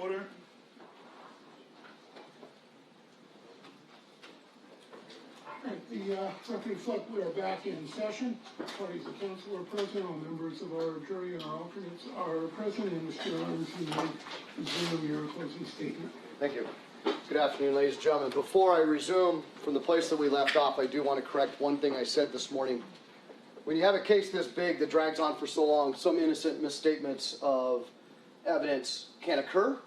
order. The record reflect we are back in session. Parties of counsel are present. All members of our jury and our alternates are present. And Mr. Arms, you may resume your closing statement. Thank you. Good afternoon, ladies and gentlemen. Before I resume from the place that we left off, I do want to correct one thing I said this morning. When you have a case this big that drags on for so long, some innocent misstatements of evidence can occur.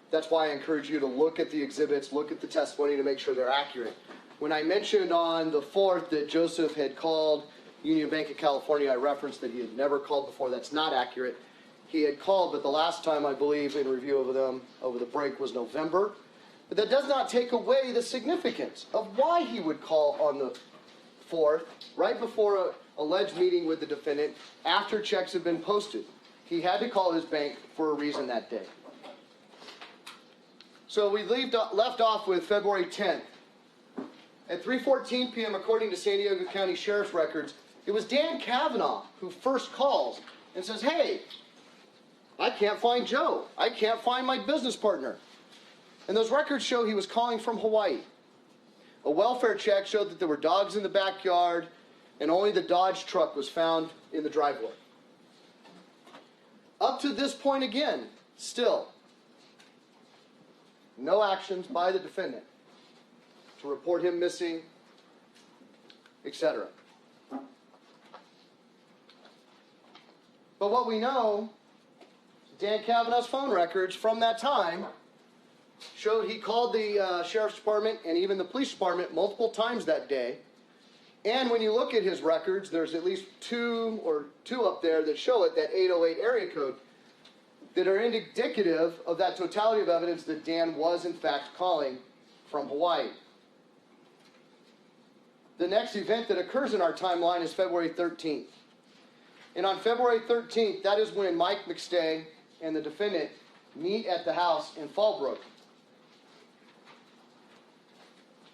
That's why I encourage you to look at the exhibits, look at the testimony to make sure they're accurate. When I mentioned on the 4th that Joseph had called Union Bank of California, I referenced that he had never called before. That's not accurate. He had called, but the last time I believe in review of them over the break was November. But that does not take away the significance of why he would call on the 4th, right before an alleged meeting with the defendant, after checks had been posted. He had to call his bank for a reason that day. So we left off with February 10th. At 3:14 p.m., according to San Diego County Sheriff's records, it was Dan Kavanaugh who first calls and says, "Hey, I can't find Joe. I can't find my business partner." And those records show he was calling from Hawaii. A welfare check showed that there were dogs in the backyard, and only the Dodge truck was found in the driveway. Up to this point again, still, no actions by the defendant to report him missing, etc. But what we know, Dan Kavanaugh's phone records from that time showed he called the sheriff's department and even the police department multiple times that day. And when you look at his records, there's at least two up there that show it, that 808 area code, that are indicative of that totality of evidence that Dan was in fact calling from Hawaii. The next event that occurs in our timeline is February 13th. And on February 13th, that is when Mike McStay and the defendant meet at the house in Fallbrook.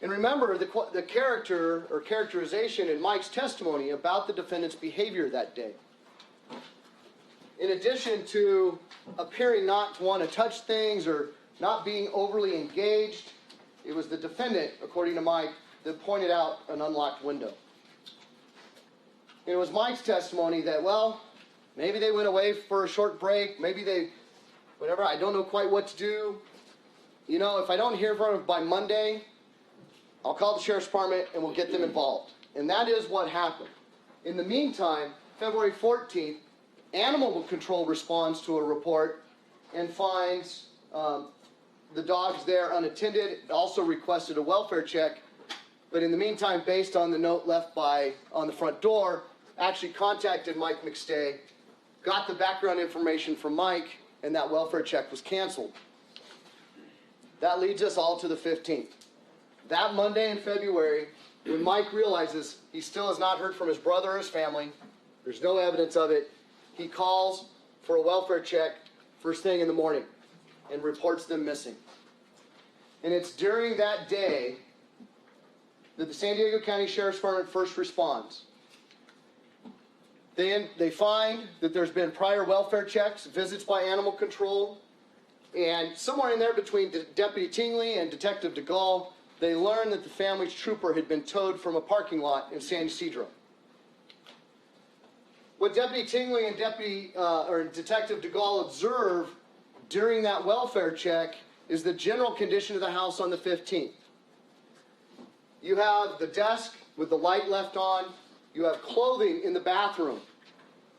And remember the character or characterization in Mike's testimony about the defendant's behavior that day. In addition to appearing not to want to touch things or not being overly engaged, it was the defendant, according to Mike, that pointed out an unlocked window. And it was Mike's testimony that, well, maybe they went away for a short break, maybe they, whatever, I don't know quite what to do. You know, if I don't hear from them by Monday, I'll call the sheriff's department and we'll get them involved. And that is what happened. In the meantime, February 14th, Animal Control responds to a report and finds the dogs there unattended. It also requested a welfare check. But in the meantime, based on the note left on the front door, actually contacted Mike McStay, got the background information from Mike, and that welfare check was canceled. That leads us all to the 15th. That Monday in February, when Mike realizes he still has not heard from his brother or his family, there's no evidence of it, he calls for a welfare check first thing in the morning and reports them missing. And it's during that day that the San Diego County Sheriff's Department first responds. They find that there's been prior welfare checks, visits by Animal Control, and somewhere in there between Deputy Tingley and Detective DeGaulle, they learned that the family's trooper had been towed from a parking lot in San Ysidro. What Deputy Tingley and Detective DeGaulle observe during that welfare check is the general condition of the house on the 15th. You have the desk with the light left on. You have clothing in the bathroom,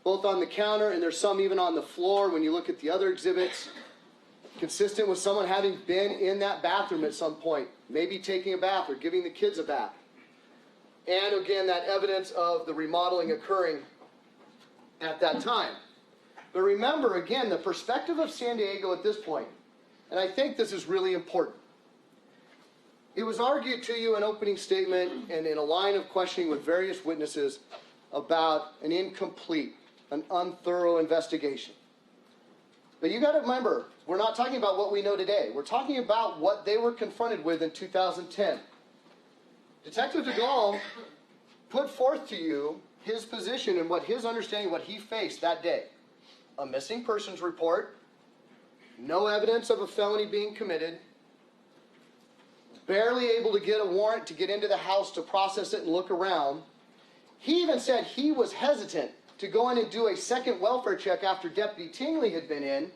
both on the counter and there's some even on the floor when you look at the other exhibits, consistent with someone having been in that bathroom at some point, maybe taking a bath or giving the kids a bath. And again, that evidence of the remodeling occurring at that time. But remember, again, the perspective of San Diego at this point, and I think this is really important. It was argued to you in opening statement and in a line of questioning with various witnesses about an incomplete, an unthorough investigation. But you got to remember, we're not talking about what we know today. We're talking about what they were confronted with in 2010. Detective DeGaulle put forth to you his position and what his understanding, what he faced that day. A missing persons report no evidence of a felony being committed, barely able to get a warrant to get into the house to process it and look around. He even said he was hesitant to go in and do a second welfare check after Deputy Tingley had been in,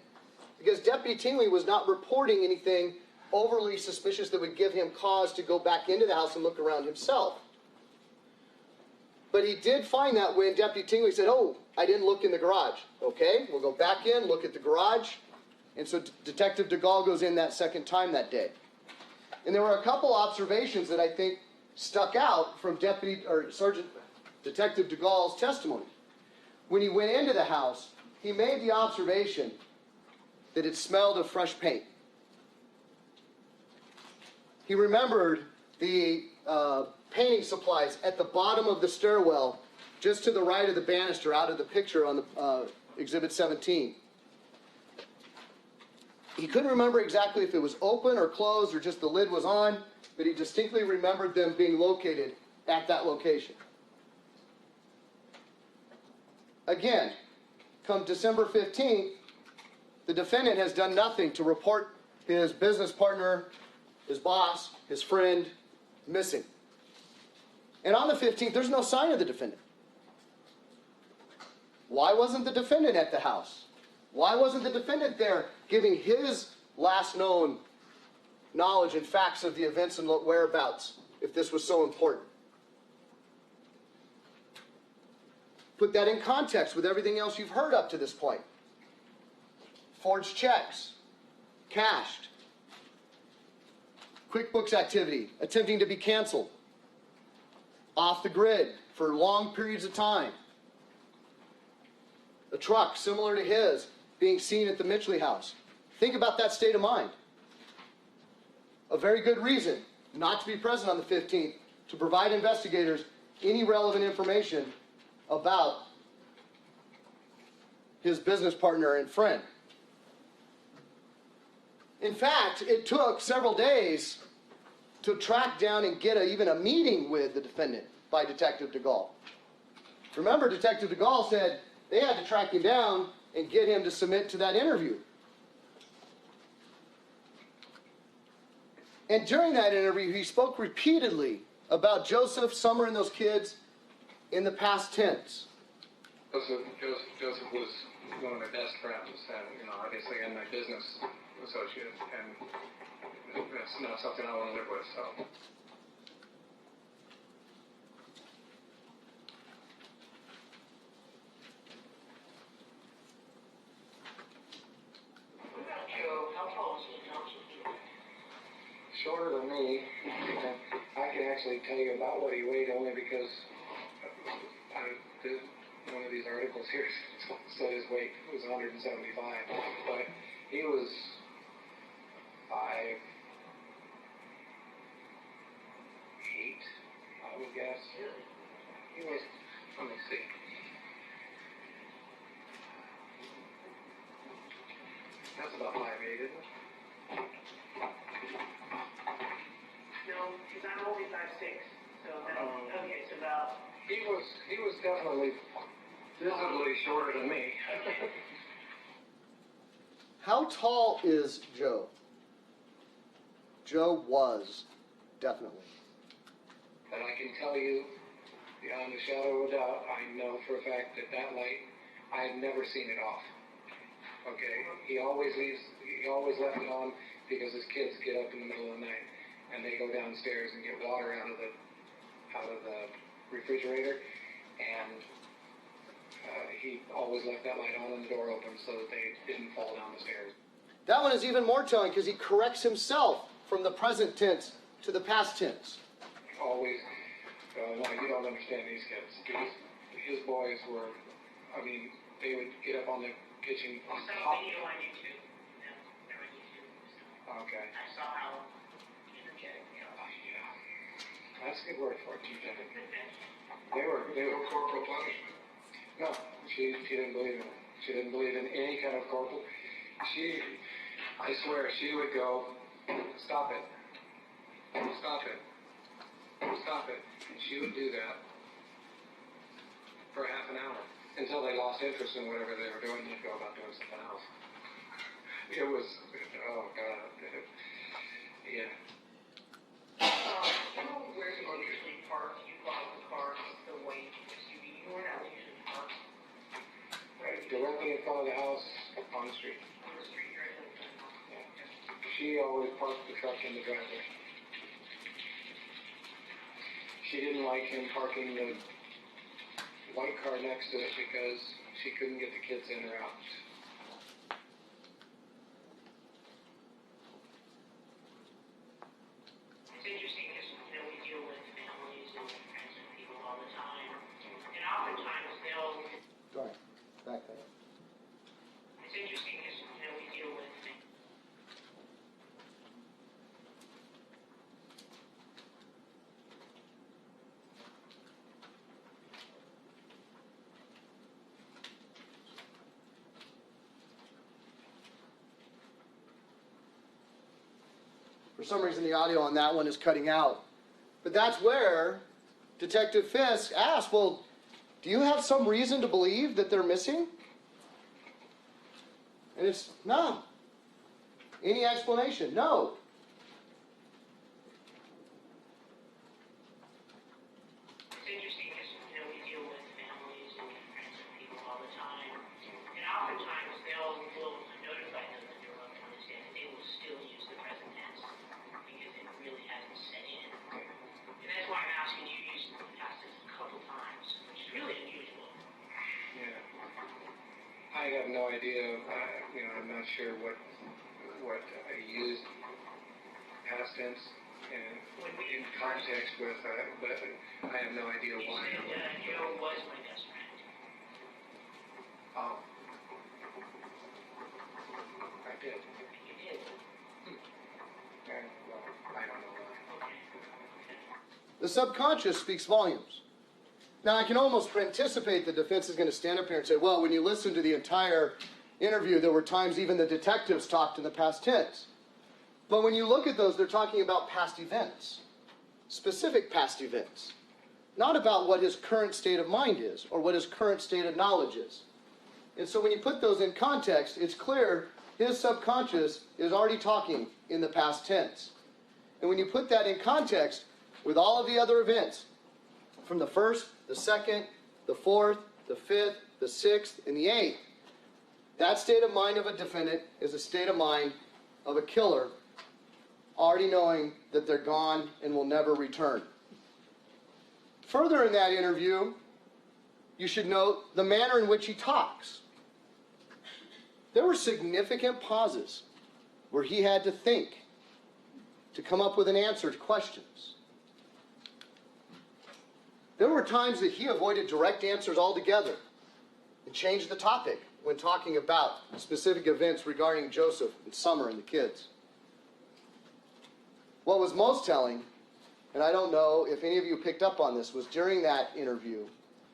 because Deputy Tingley was not reporting anything overly suspicious that would give him cause to go back into the house and look around himself. But he did find that when Deputy Tingley said, "Oh, I didn't look in the garage." Okay, we'll go back in, look at the garage. And so Detective DeGaulle goes in that second time that day. And there were a couple observations that I think stuck out from Detective DeGaulle's testimony. When he went into the house, he made the observation that it smelled of fresh paint. He remembered the painting supplies at the bottom of the stairwell, just to the right of the banister out of the picture on the Exhibit 17. He couldn't remember exactly if it was open or closed or just the lid was on, but he distinctly remembered them being located at that location. Again, come December 15th, the defendant has done nothing to report his business partner, his boss, his friend, missing. And on the 15th, there's no sign of the defendant. Why wasn't the defendant at the house? Why wasn't the defendant there giving his last known knowledge and facts of the events and whereabouts if this was so important? Put that in context with everything else you've heard up to this point. Forged checks, cashed, QuickBooks activity, attempting to be canceled, off the grid for long periods of time, a truck similar to his being seen at the Mitchley house. Think about that state of mind. A very good reason not to be present on the 15th, to provide investigators any relevant information about his business partner and friend. In fact, it took several days to track down and get even a meeting with the defendant by Detective DeGaulle. Remember, Detective DeGaulle said they had to track him down and get him to submit to that interview. And during that interview, he spoke repeatedly about Joseph, Summer, and those kids in the past tense. Joseph was one of my best friends, and obviously, and my business associate, and that's not something I want to live with. So. Shorter than me. I can actually tell you about what he weighed only because I did one of these articles here said his weight was 175, but he was 5'8", I would guess. He was, let me see. That's about 5'8", isn't it? No, because I'm only 5'6", so that's, okay, so about... He was definitely visibly shorter than me. How tall is Joe? Joe was, definitely. But I can tell you, beyond a shadow of a doubt, I know for a fact that that light, I had never seen it off. Okay? He always left it on because his kids get up in the middle of the night and they go downstairs and get water out of the refrigerator, and he always left that light on and the door open so that they didn't fall down the stairs. That one is even more telling because he corrects himself from the present tense to the past tense. Always, no, you don't understand these kids. His boys were, they would get up on the kitchen. Some video on YouTube. Yeah, they're on YouTube. Okay. I saw how energetic they are. Yeah. That's a good word for it, energetic. They were corporal punishment. No, she didn't believe in it. She didn't believe in any kind of corporal. I swear, she would go, stop it. Stop it. Stop it. And she would do that for half an hour until they lost interest in whatever they were doing. They'd go about doing something else. it was, oh God, yeah. You know where you usually park, you bought the car the way it used to be, you were not usually parked. Directly in front of the house on the street. On the street, right? Yeah. She always parked the truck in the driveway. She didn't like him parking the white car next to it because she couldn't get the kids in or out. It's interesting because, you know, we deal with families and friends and people all the time. And oftentimes they'll, Go ahead, back that up. it's interesting because, you know, we deal with For some reason, the audio on that one is cutting out. But that's where Detective Fisk asked, well, do you have some reason to believe that they're missing? And it's, no. Any explanation? No. It's interesting because, you know, we deal with families and friends and people all the time. And oftentimes we'll notify them that their loved one is dead, and they will still use the present tense because it really hasn't set in. And that's why I'm asking you to use the past tense a couple times, which is really unusual. Yeah. I have no idea. I'm not sure what I used past tense and in context with, but I have no idea You why. said Joe was my best friend. Oh. I did. You did. And, well, I don't know why. The subconscious speaks volumes. Now, I can almost anticipate the defense is going to stand up here and say, well, when you listen to the entire interview, there were times even the detectives talked in the past tense. But when you look at those, they're talking about past events, specific past events, not about what his current state of mind is or what his current state of knowledge is. And so when you put those in context, it's clear his subconscious is already talking in the past tense. And when you put that in context with all of the other events, from the first, the second, the fourth, the fifth, the sixth, and the eighth, that state of mind of a defendant is a state of mind of a killer, already knowing that they're gone and will never return. Further in that interview, you should note the manner in which he talks. There were significant pauses where he had to think to come up with an answer to questions. There were times that he avoided direct answers altogether and changed the topic when talking about specific events regarding Joseph and Summer and the kids. What was most telling, and I don't know if any of you picked up on this, was during that interview,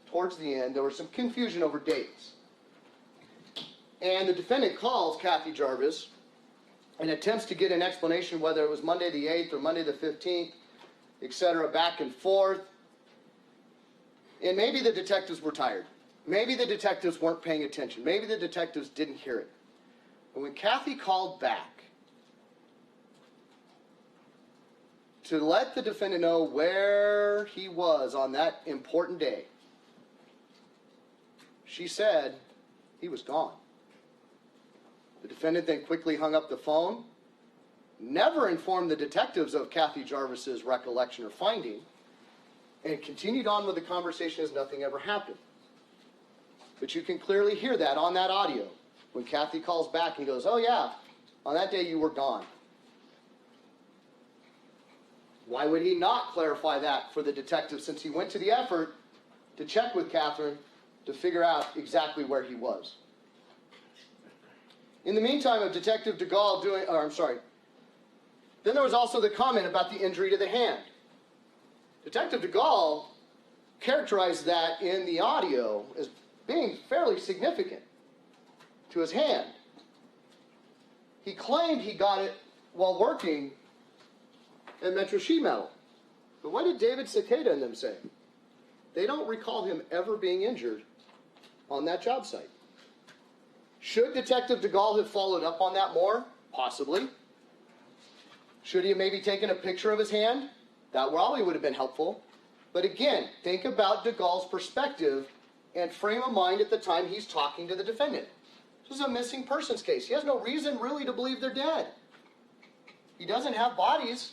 towards the end, there was some confusion over dates. And the defendant calls Kathy Jarvis and attempts to get an explanation whether it was Monday the 8th or Monday the 15th, etc., back and forth. And maybe the detectives were tired. Maybe the detectives weren't paying attention. Maybe the detectives didn't hear it. But when Kathy called back to let the defendant know where he was on that important day, she said he was gone. The defendant then quickly hung up the phone, never informed the detectives of Kathy Jarvis's recollection or finding, and continued on with the conversation as nothing ever happened. But you can clearly hear that on that audio when Kathy calls back and goes, oh yeah, on that day you were gone. Why would he not clarify that for the detective since he went to the effort to check with Catherine to figure out exactly where he was? In the meantime of Detective DeGaulle then there was also the comment about the injury to the hand. Detective DeGaulle characterized that in the audio as being fairly significant to his hand. He claimed he got it while working at Metro Sheet Metal. But what did David Cicada and them say? They don't recall him ever being injured on that job site. Should Detective DeGaulle have followed up on that more? Possibly. Should he have maybe taken a picture of his hand? That probably would have been helpful. But again, think about DeGaulle's perspective and frame of mind at the time he's talking to the defendant. This is a missing persons case. He has no reason really to believe they're dead. He doesn't have bodies.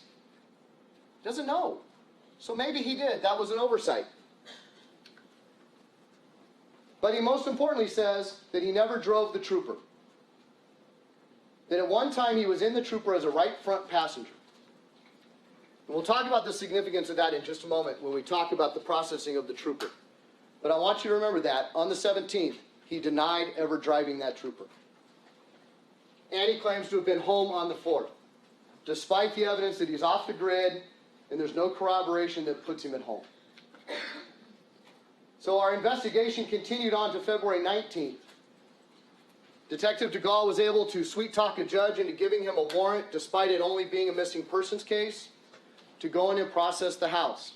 Doesn't know. So maybe he did. That was an oversight. But he most importantly says that he never drove the trooper. That at one time he was in the trooper as a right front passenger. And we'll talk about the significance of that in just a moment when we talk about the processing of the trooper. But I want you to remember that on the 17th, he denied ever driving that trooper. And he claims to have been home on the 4th, despite the evidence that he's off the grid and there's no corroboration that puts him at home. So our investigation continued on to February 19th. Detective DeGaulle was able to sweet-talk a judge into giving him a warrant, despite it only being a missing persons case, to go in and process the house.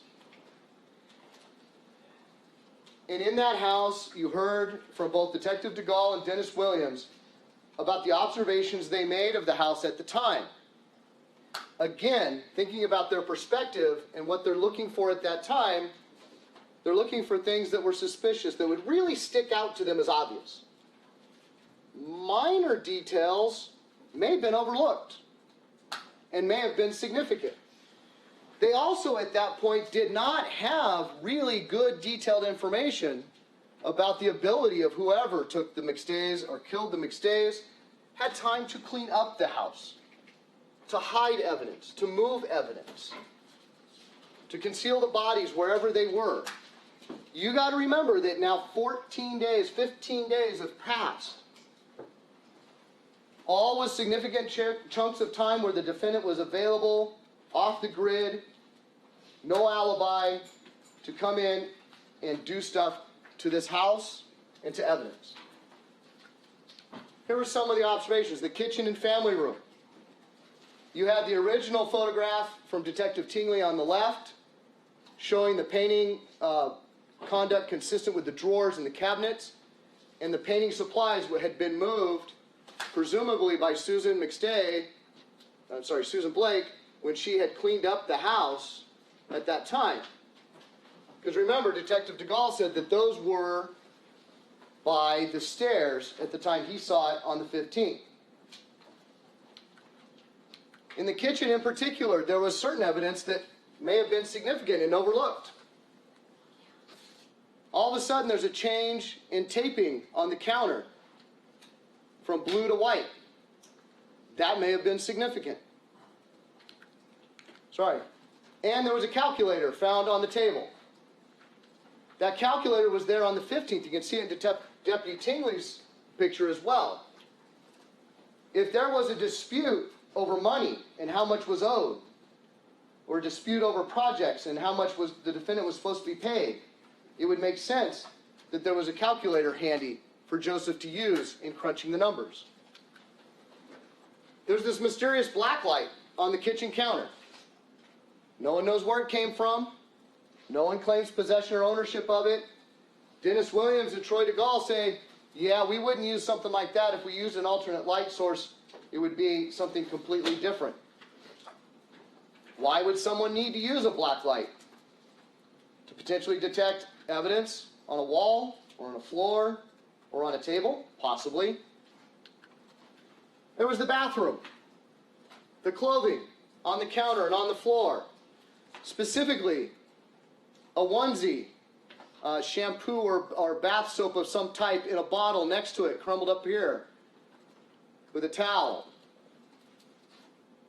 And in that house, you heard from both Detective DeGaulle and Dennis Williams about the observations they made of the house at the time. Again, thinking about their perspective and what they're looking for at that time, they're looking for things that were suspicious, that would really stick out to them as obvious. Minor details may have been overlooked and may have been significant. They also, at that point, did not have really good detailed information about the ability of whoever took the McStays or killed the McStays, had time to clean up the house, to hide evidence, to move evidence, to conceal the bodies wherever they were. You got to remember that now 14 days, 15 days have passed. All with significant chunks of time where the defendant was available, off the grid, no alibi, to come in and do stuff to this house and to evidence. Here were some of the observations. The kitchen and family room. You had the original photograph from Detective Tingley on the left, showing the painting conduct consistent with the drawers and the cabinets, and the painting supplies had been moved, presumably by Susan Blake, when she had cleaned up the house at that time. Because remember, Detective DeGaulle said that those were by the stairs at the time he saw it on the 15th. In the kitchen in particular, there was certain evidence that may have been significant and overlooked. All of a sudden, there's a change in taping on the counter from blue to white. That may have been significant. Sorry. And there was a calculator found on the table. That calculator was there on the 15th. You can see it in Deputy Tingley's picture as well. If there was a dispute over money and how much was owed, or a dispute over projects and how much the defendant was supposed to be paid, it would make sense that there was a calculator handy for Joseph to use in crunching the numbers. There's this mysterious black light on the kitchen counter. No one knows where it came from. No one claims possession or ownership of it. Dennis Williams and Troy DeGaulle say, yeah, we wouldn't use something like that. If we used an alternate light source, it would be something completely different. Why would someone need to use a black light? To potentially detect evidence on a wall, or on a floor, or on a table? Possibly. There was the bathroom. The clothing on the counter and on the floor. Specifically, a onesie, shampoo or bath soap of some type in a bottle next to it, crumbled up here, with a towel.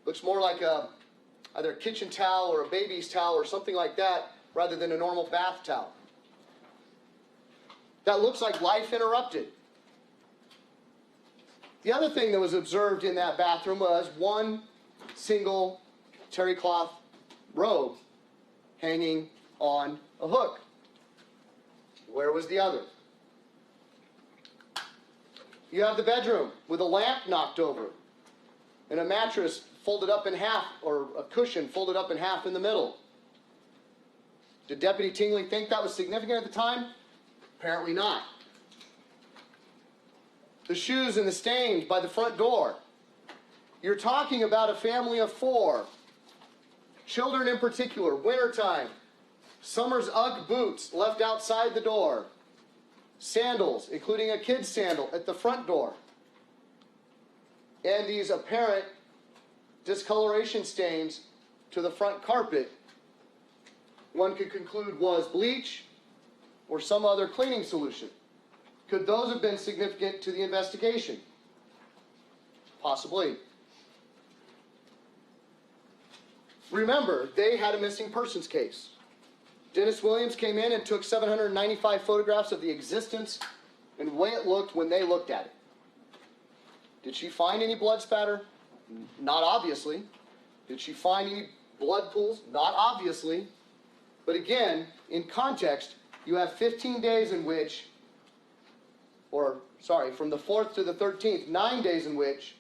Looks more like either a kitchen towel or a baby's towel or something like that, rather than a normal bath towel. That looks like life interrupted. The other thing that was observed in that bathroom was one single terry cloth robe hanging on a hook. Where was the other? You have the bedroom with a lamp knocked over and a mattress folded up in half, or a cushion folded up in half in the middle. Did Deputy Tingley think that was significant at the time? Apparently not. the shoes and the stains by the front door. You're talking about a family of 4. Children in particular, wintertime, summer's Ugg boots left outside the door, sandals, including a kid's sandal, at the front door, and these apparent discoloration stains to the front carpet, one could conclude was bleach or some other cleaning solution. Could those have been significant to the investigation? Possibly. Remember, they had a missing persons case. Dennis Williams came in and took 795 photographs of the existence and the way it looked when they looked at it. Did she find any blood spatter? Not obviously. Did she find any blood pools? Not obviously. But again, in context, you have 15 days in which, from the 4th to the 13th, 9 days in which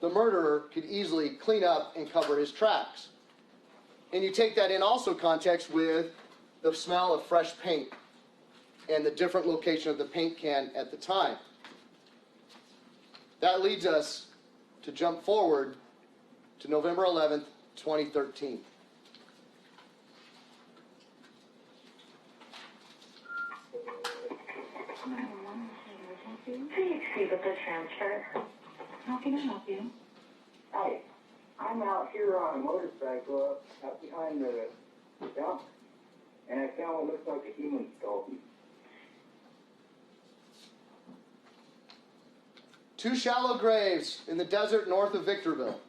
the murderer could easily clean up and cover his tracks. And you take that in also context with the smell of fresh paint and the different location of the paint can at the time. That leads us to jump forward to November 11th, 2013. Please speak with the transfer. How can I help you? Hi, I'm out here on a motorcycle out behind the dump, and I found what looks like a human skeleton. 2 shallow graves in the desert north of Victorville.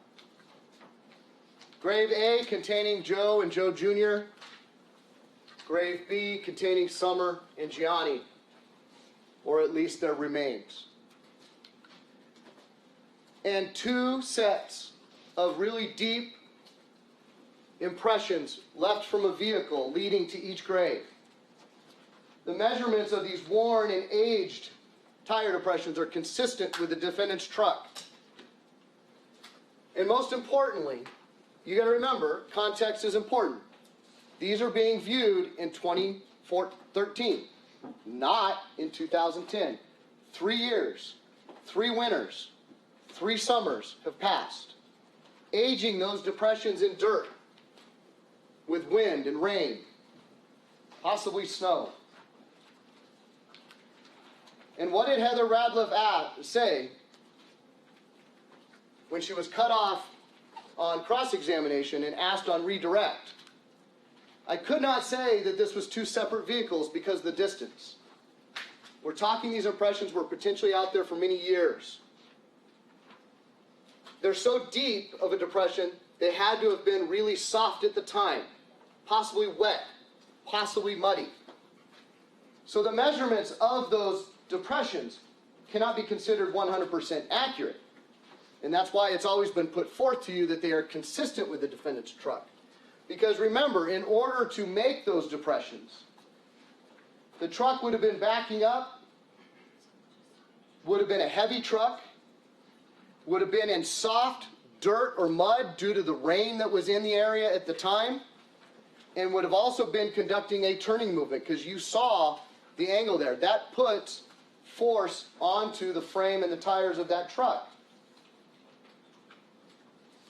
Grave A containing Joe and Joe Jr. Grave B containing Summer and Gianni, or at least their remains. And 2 sets of really deep impressions left from a vehicle leading to each grave. The measurements of these worn and aged tire depressions are consistent with the defendant's truck. And most importantly, you got to remember, context is important. These are being viewed in 2013, not in 2010. 3 years, 3 winters, 3 summers have passed, aging those depressions in dirt with wind and rain, possibly snow. And what did Heather Radliff say when she was cut off on cross-examination and asked on redirect? I could not say that this was 2 separate vehicles because of the distance. We're talking these impressions were potentially out there for many years. They're so deep of a depression, they had to have been really soft at the time, possibly wet, possibly muddy. So the measurements of those depressions cannot be considered 100% accurate. And that's why it's always been put forth to you that they are consistent with the defendant's truck. Because remember, in order to make those depressions, the truck would have been backing up, would have been a heavy truck, would have been in soft dirt or mud due to the rain that was in the area at the time, and would have also been conducting a turning movement, because you saw the angle there. That puts force onto the frame and the tires of that truck.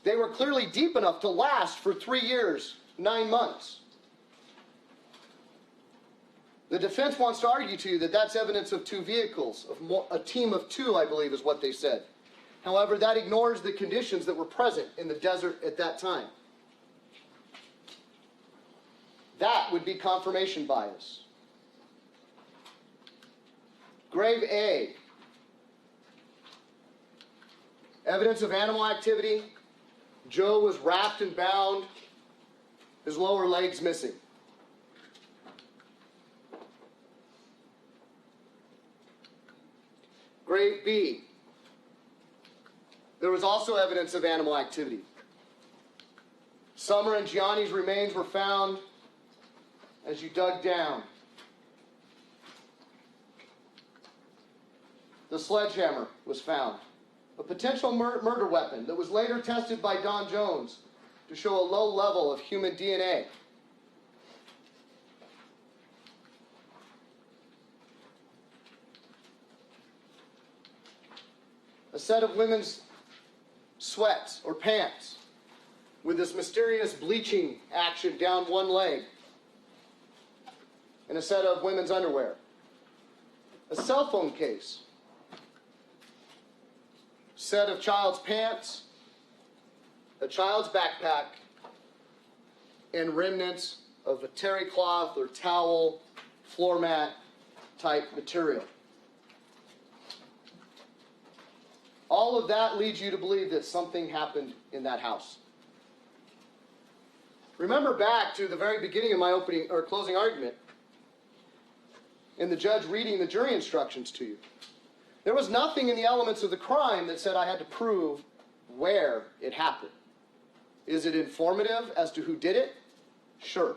They were clearly deep enough to last for 3 years, 9 months. The defense wants to argue to you that that's evidence of 2 vehicles, of a team of 2, I believe is what they said. However, that ignores the conditions that were present in the desert at that time. That would be confirmation bias. Grave A. Evidence of animal activity. Joe was wrapped and bound, his lower legs missing. Grave B. There was also evidence of animal activity. Summer and Gianni's remains were found as you dug down. The sledgehammer was found, a potential murder weapon that was later tested by Don Jones to show a low level of human DNA. a set of women's sweats or pants with this mysterious bleaching action down one leg, and a set of women's underwear, a cell phone case, set of child's pants, a child's backpack, and remnants of a terry cloth or towel, floor mat type material. All of that leads you to believe that something happened in that house. Remember back to the very beginning of my opening or closing argument, and the judge reading the jury instructions to you. There was nothing in the elements of the crime that said I had to prove where it happened. Is it informative as to who did it? Sure.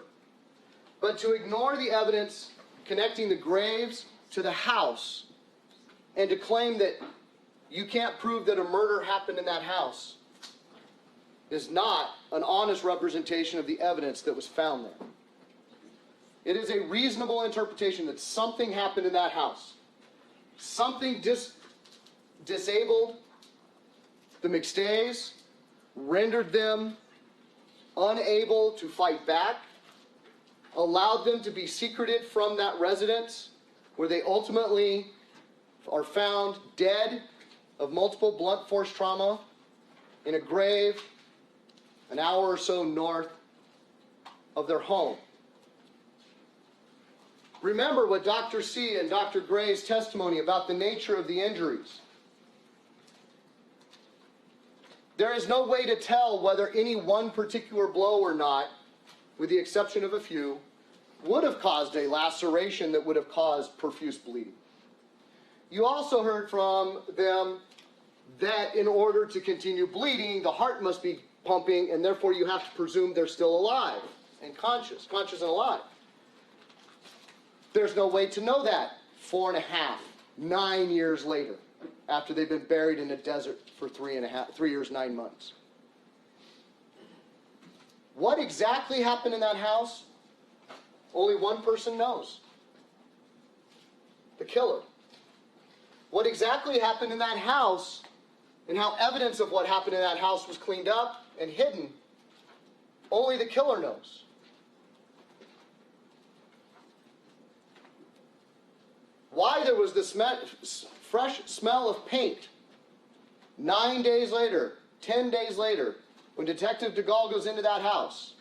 But to ignore the evidence connecting the graves to the house and to claim that you can't prove that a murder happened in that house is not an honest representation of the evidence that was found there. It is a reasonable interpretation that something happened in that house. Something disabled the McStays, rendered them unable to fight back, allowed them to be secreted from that residence, where they ultimately are found dead of multiple blunt force trauma in a grave an hour or so north of their home. Remember what Dr. C and Dr. Gray's testimony about the nature of the injuries. There is no way to tell whether any one particular blow or not, with the exception of a few, would have caused a laceration that would have caused profuse bleeding. You also heard from them that in order to continue bleeding, the heart must be pumping, and therefore you have to presume they're still alive and conscious and alive. There's no way to know that 4.5, 9 years later, after they've been buried in a desert for 3 years, 9 months. What exactly happened in that house? Only one person knows. The killer. What exactly happened in that house and how evidence of what happened in that house was cleaned up and hidden, only the killer knows. Why there was this fresh smell of paint 9 days later, 10 days later, when Detective DeGaulle goes into that house,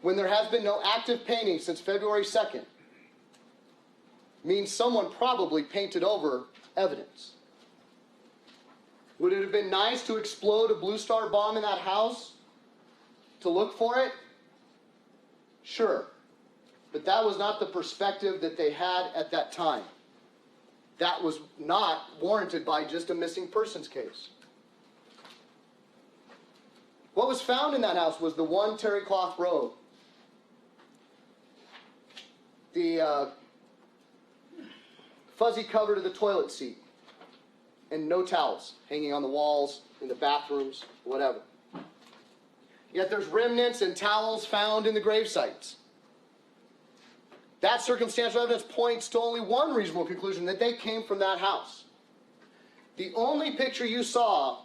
when there has been no active painting since February 2nd, means someone probably painted over evidence. Would it have been nice to explode a Blue Star bomb in that house to look for it? Sure. But that was not the perspective that they had at that time. That was not warranted by just a missing persons case. What was found in that house was the one terry cloth robe, the fuzzy cover to the toilet seat, and no towels hanging on the walls, in the bathrooms, whatever. Yet there's remnants and towels found in the grave sites. That circumstantial evidence points to only one reasonable conclusion, that they came from that house. The only picture you saw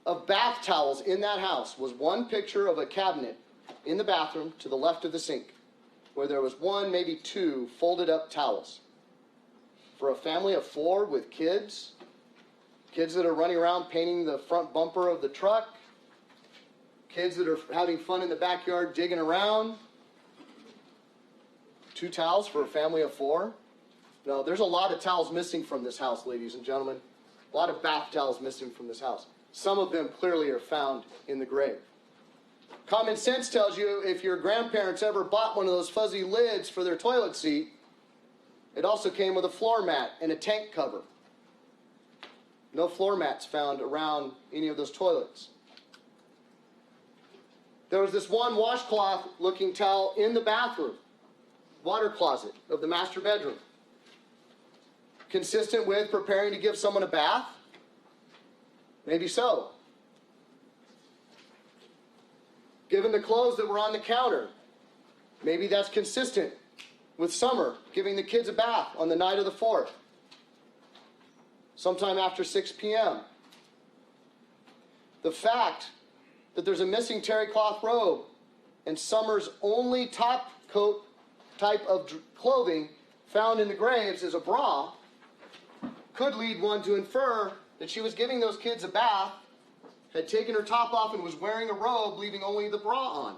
of bath towels in that house was one picture of a cabinet in the bathroom to the left of the sink, where there was one, maybe two, folded up towels. For a family of 4 with kids that are running around painting the front bumper of the truck, kids that are having fun in the backyard digging around, 2 towels for a family of 4? No, there's a lot of towels missing from this house, ladies and gentlemen. A lot of bath towels missing from this house. Some of them clearly are found in the grave. Common sense tells you if your grandparents ever bought one of those fuzzy lids for their toilet seat, it also came with a floor mat and a tank cover. No floor mats found around any of those toilets. There was this one washcloth looking towel in the bathroom, water closet of the master bedroom. Consistent with preparing to give someone a bath? Maybe so. Given the clothes that were on the counter, maybe that's consistent with Summer giving the kids a bath on the night of the 4th. sometime after 6 p.m. The fact that there's a missing terry cloth robe and Summers' only top coat type of clothing found in the graves is a bra could lead one to infer that she was giving those kids a bath, had taken her top off and was wearing a robe, leaving only the bra on.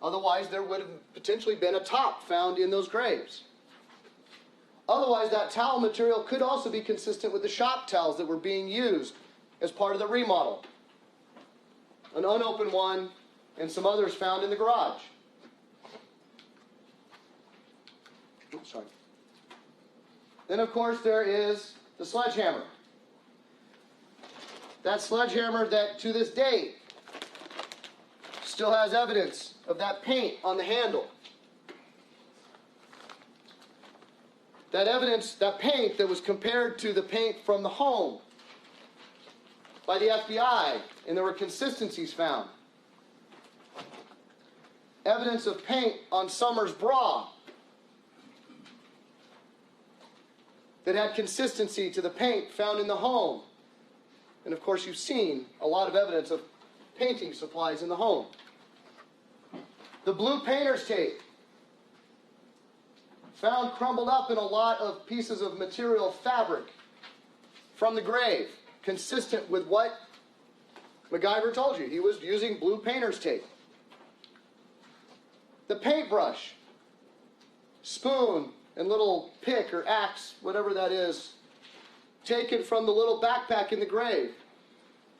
Otherwise, there would have potentially been a top found in those graves. Otherwise, that towel material could also be consistent with the shop towels that were being used as part of the remodel. An unopened one and some others found in the garage. Oops, sorry. Then, of course, there is the sledgehammer. That sledgehammer that, to this date, still has evidence of that paint on the handle. That evidence, that paint that was compared to the paint from the home by the FBI, and there were consistencies found. Evidence of paint on Summers' bra that had consistency to the paint found in the home. And of course, you've seen a lot of evidence of painting supplies in the home. The blue painter's tape, found crumbled up in a lot of pieces of material fabric from the grave, consistent with what MacGyver told you. He was using blue painter's tape. The paintbrush, spoon, and little pick or axe, whatever that is, taken from the little backpack in the grave,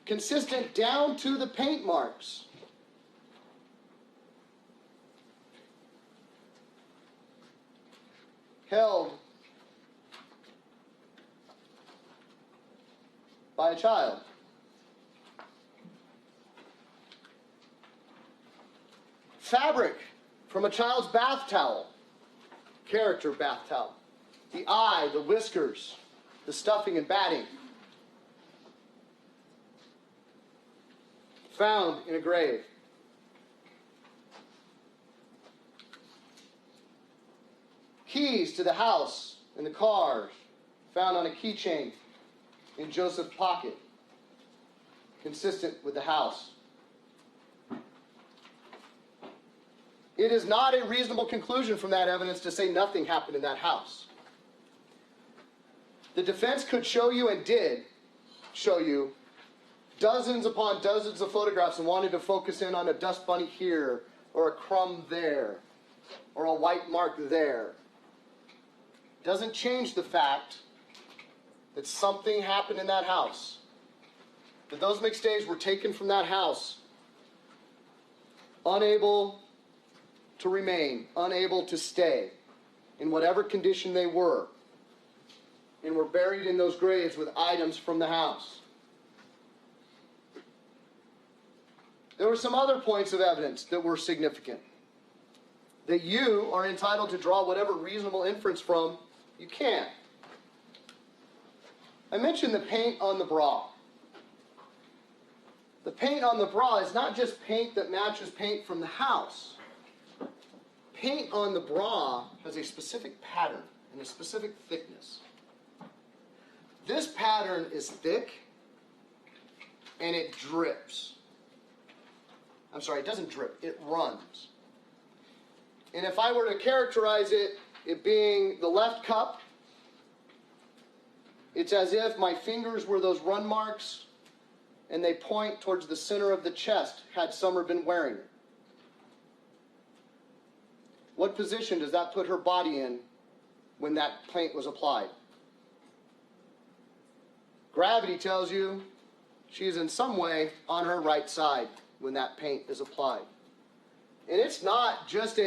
consistent down to the paint marks. Held by a child. Fabric from a child's bath towel, character bath towel. The eye, the whiskers, the stuffing and batting. Found in a grave. Keys to the house and the cars found on a keychain in Joseph's pocket, consistent with the house. It is not a reasonable conclusion from that evidence to say nothing happened in that house. The defense could show you, and did show you, dozens upon dozens of photographs and wanted to focus in on a dust bunny here, or a crumb there, or a white mark there. Doesn't change the fact that something happened in that house. That those McStays were taken from that house, unable to remain, unable to stay, in whatever condition they were, and were buried in those graves with items from the house. There were some other points of evidence that were significant, that you are entitled to draw whatever reasonable inference from you can. I mentioned the paint on the bra. The paint on the bra is not just paint that matches paint from the house. Paint on the bra has a specific pattern and a specific thickness. This pattern is thick and it drips. I'm sorry, it doesn't drip, it runs. And if I were to characterize it being the left cup, it's as if my fingers were those run marks and they point towards the center of the chest had Summer been wearing it. What position does that put her body in when that paint was applied? Gravity tells you she's in some way on her right side when that paint is applied. And it's not just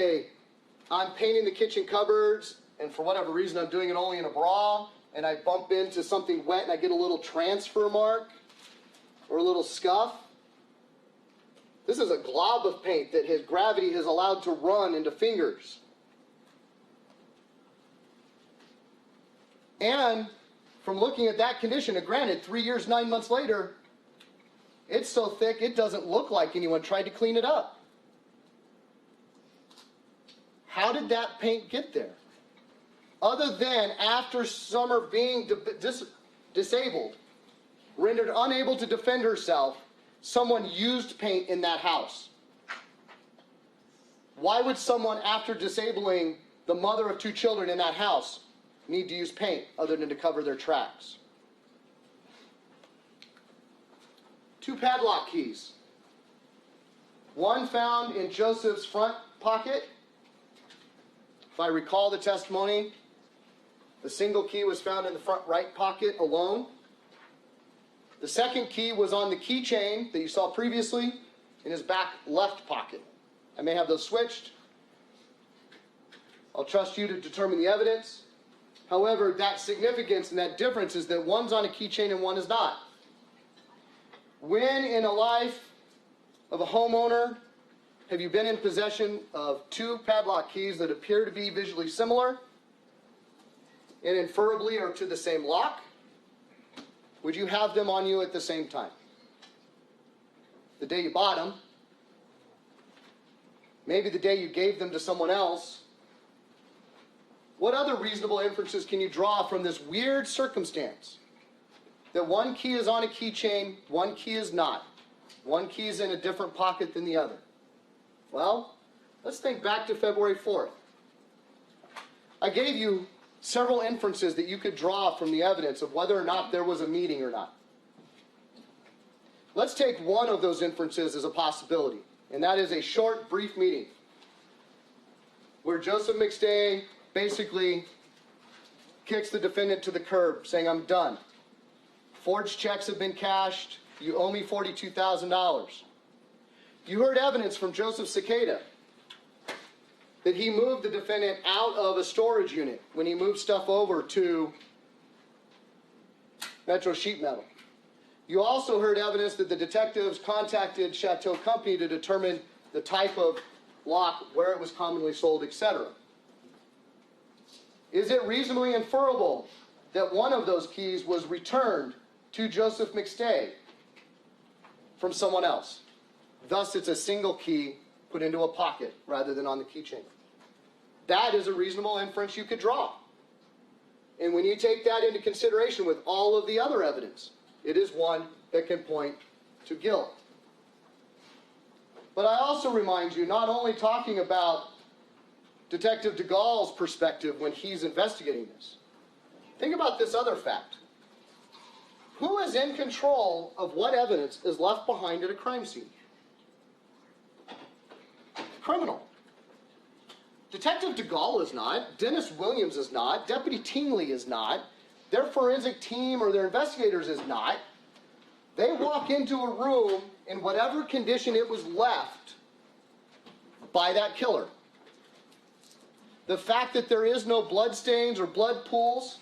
I'm painting the kitchen cupboards and for whatever reason I'm doing it only in a bra and I bump into something wet and I get a little transfer mark or a little scuff. This is a glob of paint that his gravity has allowed to run into fingers. And from looking at that condition, and granted, 3 years, 9 months later, it's so thick it doesn't look like anyone tried to clean it up. How did that paint get there? other than after Summer being disabled, rendered unable to defend herself, someone used paint in that house. Why would someone, after disabling the mother of 2 children in that house, need to use paint other than to cover their tracks? 2 padlock keys. One found in Joseph's front pocket. If I recall the testimony, the single key was found in the front right pocket alone. The second key was on the keychain that you saw previously in his back left pocket. I may have those switched. I'll trust you to determine the evidence. However, that significance and that difference is that one's on a keychain and one is not. When in a life of a homeowner have you been in possession of 2 padlock keys that appear to be visually similar and inferably are to the same lock? Would you have them on you at the same time? The day you bought them, maybe the day you gave them to someone else. What other reasonable inferences can you draw from this weird circumstance that one key is on a keychain, one key is not? One key is in a different pocket than the other. Well, let's think back to February 4th. I gave you several inferences that you could draw from the evidence of whether or not there was a meeting or not. Let's take one of those inferences as a possibility, and that is a short, brief meeting where Joseph McStay basically kicks the defendant to the curb, saying, "I'm done. Forged checks have been cashed. You owe me $42,000. You heard evidence from Joseph Cicada that he moved the defendant out of a storage unit when he moved stuff over to Metro Sheet Metal. You also heard evidence that the detectives contacted Chateau Company to determine the type of lock, where it was commonly sold, etc. Is it reasonably inferable that one of those keys was returned to Joseph McStay from someone else? Thus, it's a single key put into a pocket rather than on the keychain. That is a reasonable inference you could draw. And when you take that into consideration with all of the other evidence, it is one that can point to guilt. But I also remind you, not only talking about Detective DeGaule's perspective when he's investigating this, think about this other fact. Who is in control of what evidence is left behind at a crime scene? Criminal. Detective DeGaule is not, Dennis Williams is not, Deputy Tingley is not, their forensic team or their investigators is not. They walk into a room in whatever condition it was left by that killer. The fact that there is no blood stains or blood pools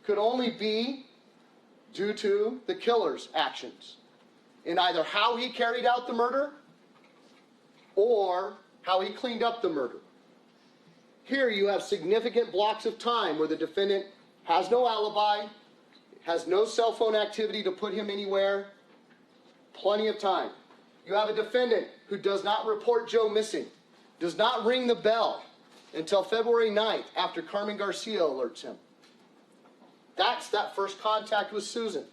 could only be due to the killer's actions in either how he carried out the murder or how he cleaned up the murder. Here you have significant blocks of time where the defendant has no alibi, has no cell phone activity to put him anywhere, plenty of time. You have a defendant who does not report Joe missing, does not ring the bell until February 9th after Carmen Garcia alerts him. That's that first contact with Susan.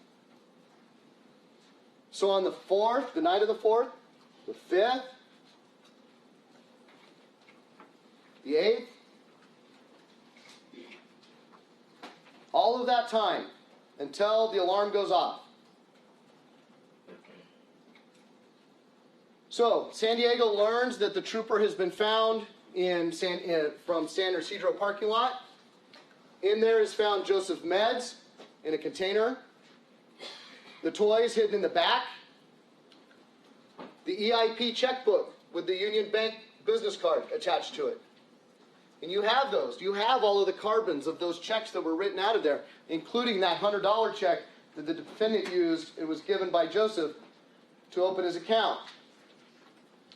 So on the 4th, the night of the 4th, the 5th, the 8th, all of that time until the alarm goes off. So San Diego learns that the trooper has been found from San Ysidro parking lot. In there is found Joseph meds in a container, the toys hidden in the back, the EIP checkbook with the Union Bank business card attached to it. And you have those. You have all of the carbons of those checks that were written out of there, including that $100 check that the defendant used. It was given by Joseph to open his account.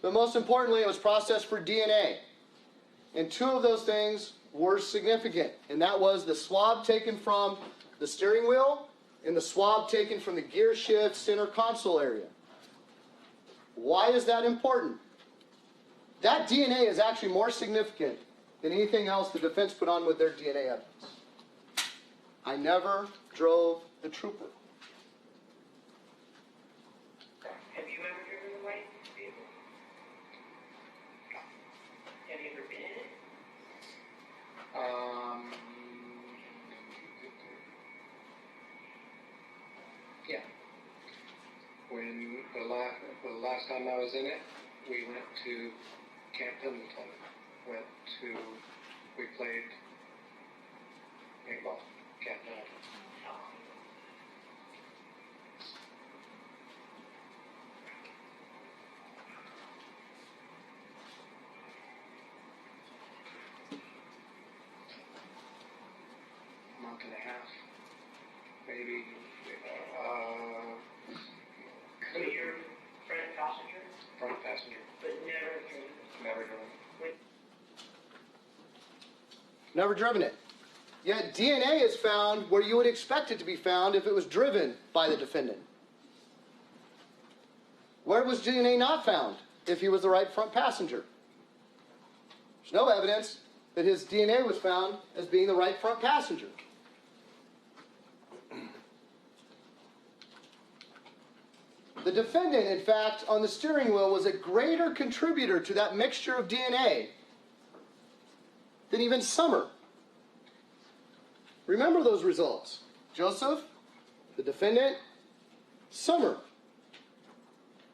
But most importantly, it was processed for DNA. And 2 of those things were significant, and that was the swab taken from the steering wheel and the swab taken from the gear shift center console area. Why is that important? That DNA is actually more significant than anything else the defense put on with their DNA evidence. I never drove the trooper. Have you ever driven a white vehicle? Have you ever been in it? Yeah. When the last time I was in it, we went to Camp Pendleton. We played paintball, Camp Pendleton. Month and a half, maybe. So you're front passenger, Front passenger, but never driven? never driven. Never driven it. Yet DNA is found where you would expect it to be found if it was driven by the defendant. Where was DNA not found if he was the right front passenger? There's no evidence that his DNA was found as being the right front passenger. The defendant, in fact, on the steering wheel was a greater contributor to that mixture of DNA than even Summer. Remember those results. Joseph, the defendant, Summer.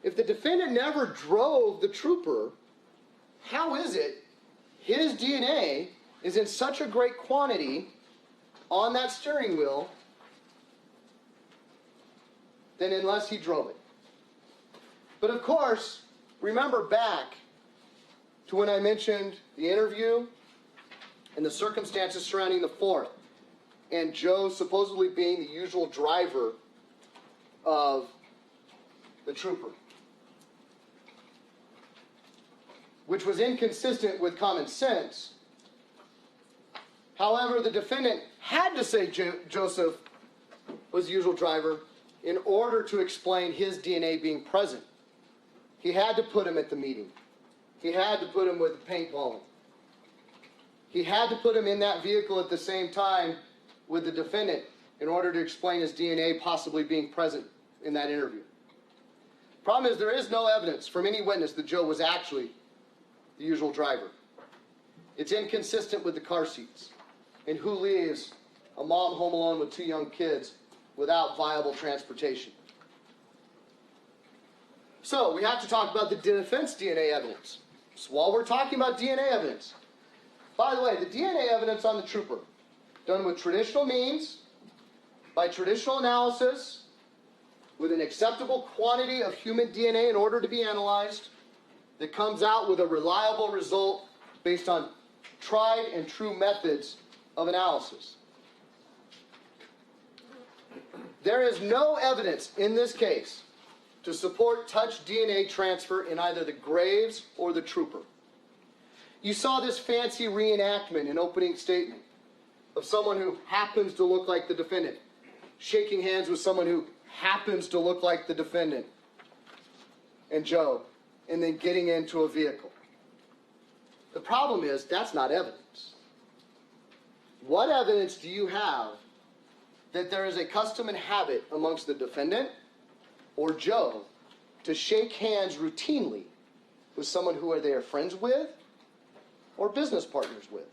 If the defendant never drove the trooper, how is it his DNA is in such a great quantity on that steering wheel than unless he drove it? But of course, remember back to when I mentioned the interview and the circumstances surrounding the 4th, and Joe supposedly being the usual driver of the trooper, which was inconsistent with common sense. However, the defendant had to say Joseph was the usual driver in order to explain his DNA being present. He had to put him at the meeting. He had to put him with the paintballing. He had to put him in that vehicle at the same time with the defendant in order to explain his DNA possibly being present in that interview. Problem is, there is no evidence from any witness that Joe was actually the usual driver. It's inconsistent with the car seats. And who leaves a mom home alone with 2 young kids without viable transportation? So, we have to talk about the defense DNA evidence. So while we're talking about DNA evidence, by the way, the DNA evidence on the trooper, done with traditional means, by traditional analysis, with an acceptable quantity of human DNA in order to be analyzed, that comes out with a reliable result based on tried and true methods of analysis. There is no evidence in this case to support touch DNA transfer in either the Graves or the trooper. You saw this fancy reenactment in opening statement of someone who happens to look like the defendant, shaking hands with someone who happens to look like the defendant and Joe, and then getting into a vehicle. The problem is, that's not evidence. What evidence do you have that there is a custom and habit amongst the defendant or Joe to shake hands routinely with someone who they are friends with or business partners with?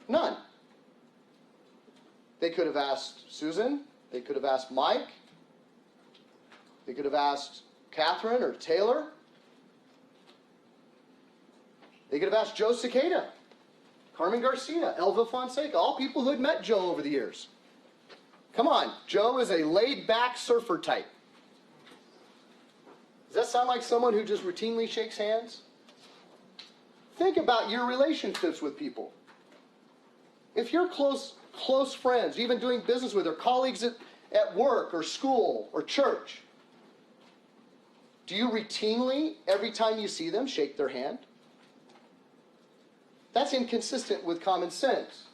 None. They could have asked Susan, they could have asked Mike, they could have asked Catherine or Taylor, they could have asked Joe Cicada, Carmen Garcia, Elva Fonseca, all people who had met Joe over the years. Come on, Joe is a laid-back surfer type. Does that sound like someone who just routinely shakes hands? Think about your relationships with people. If you're close friends, even doing business with, or colleagues at work or school or church, do you routinely, every time you see them, shake their hand? That's inconsistent with common sense.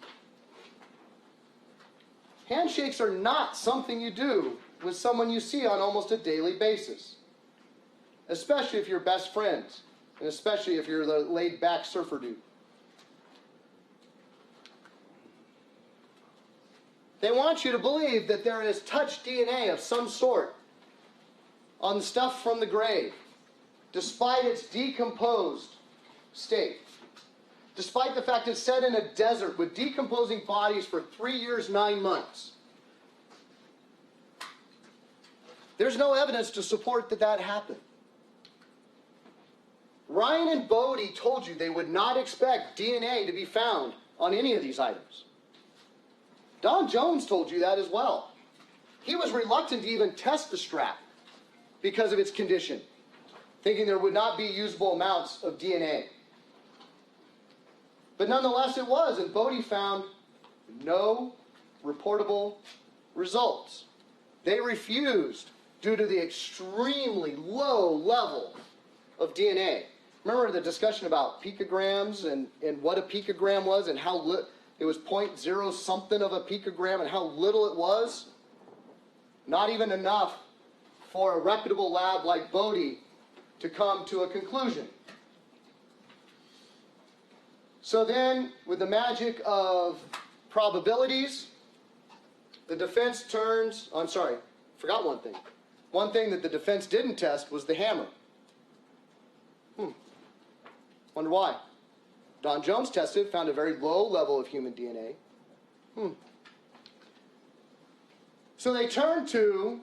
Handshakes are not something you do with someone you see on almost a daily basis, especially if you're best friends, and especially if you're the laid-back surfer dude. They want you to believe that there is touch DNA of some sort on the stuff from the grave, despite its decomposed state. Despite the fact it's set in a desert with decomposing bodies for 3 years, 9 months. There's no evidence to support that that happened. Ryan and Bodie told you they would not expect DNA to be found on any of these items. Don Jones told you that as well. He was reluctant to even test the strap because of its condition, thinking there would not be usable amounts of DNA. But nonetheless it was, and Bodie found no reportable results. They refused due to the extremely low level of DNA. Remember the discussion about picograms and what a picogram was and how it was 0.0 something of a picogram and how little it was? Not even enough for a reputable lab like Bodie to come to a conclusion. So then, with the magic of probabilities, the defense turns, forgot one thing. One thing that the defense didn't test was the hammer. Wonder why? Don Jones tested, found a very low level of human DNA. So they turned to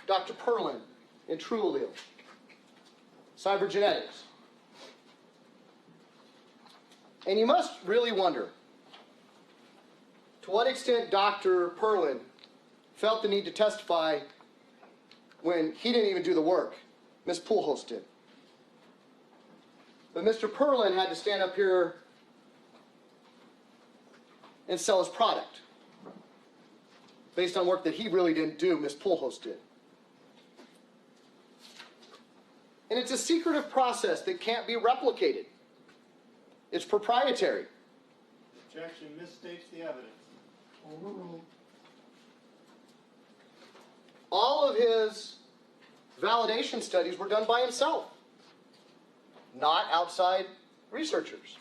Dr. Perlin in True Allele, cybergenetics. And you must really wonder to what extent Dr. Perlin felt the need to testify when he didn't even do the work. Ms. Poolhouse did. But Mr. Perlin had to stand up here and sell his product based on work that he really didn't do, Ms. Poolhouse did. And it's a secretive process that can't be replicated. It's proprietary. Objection misstates the evidence. Overruled. All of his validation studies were done by himself, not outside researchers.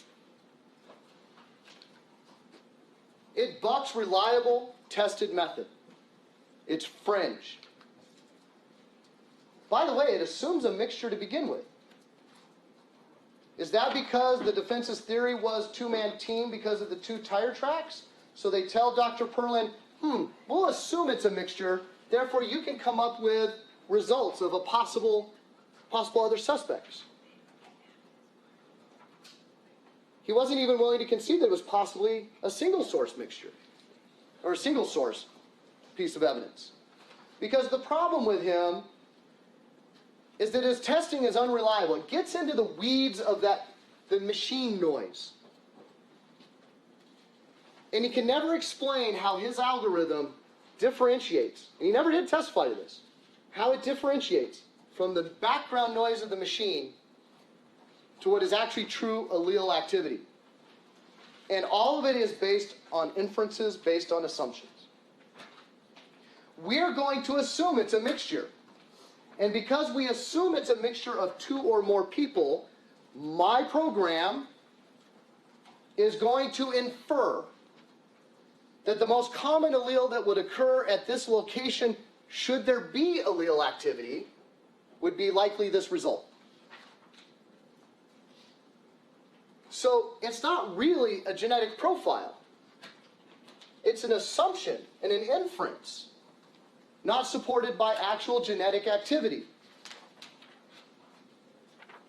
It bucks reliable, tested method. It's fringe. By the way, it assumes a mixture to begin with. Is that because the defense's theory was two-man team because of the 2 tire tracks? So they tell Dr. Perlin, we'll assume it's a mixture, therefore you can come up with results of a possible other suspects. He wasn't even willing to concede that it was possibly a single source mixture, or a single source piece of evidence. Because the problem with him is that his testing is unreliable. It gets into the weeds of the machine noise. And he can never explain how his algorithm differentiates, and he never did testify to this, how it differentiates from the background noise of the machine to what is actually true allele activity. And all of it is based on inferences, based on assumptions. We're going to assume it's a mixture. And because we assume it's a mixture of 2 or more people, my program is going to infer that the most common allele that would occur at this location, should there be allele activity, would be likely this result. So it's not really a genetic profile. It's an assumption and an inference, not supported by actual genetic activity.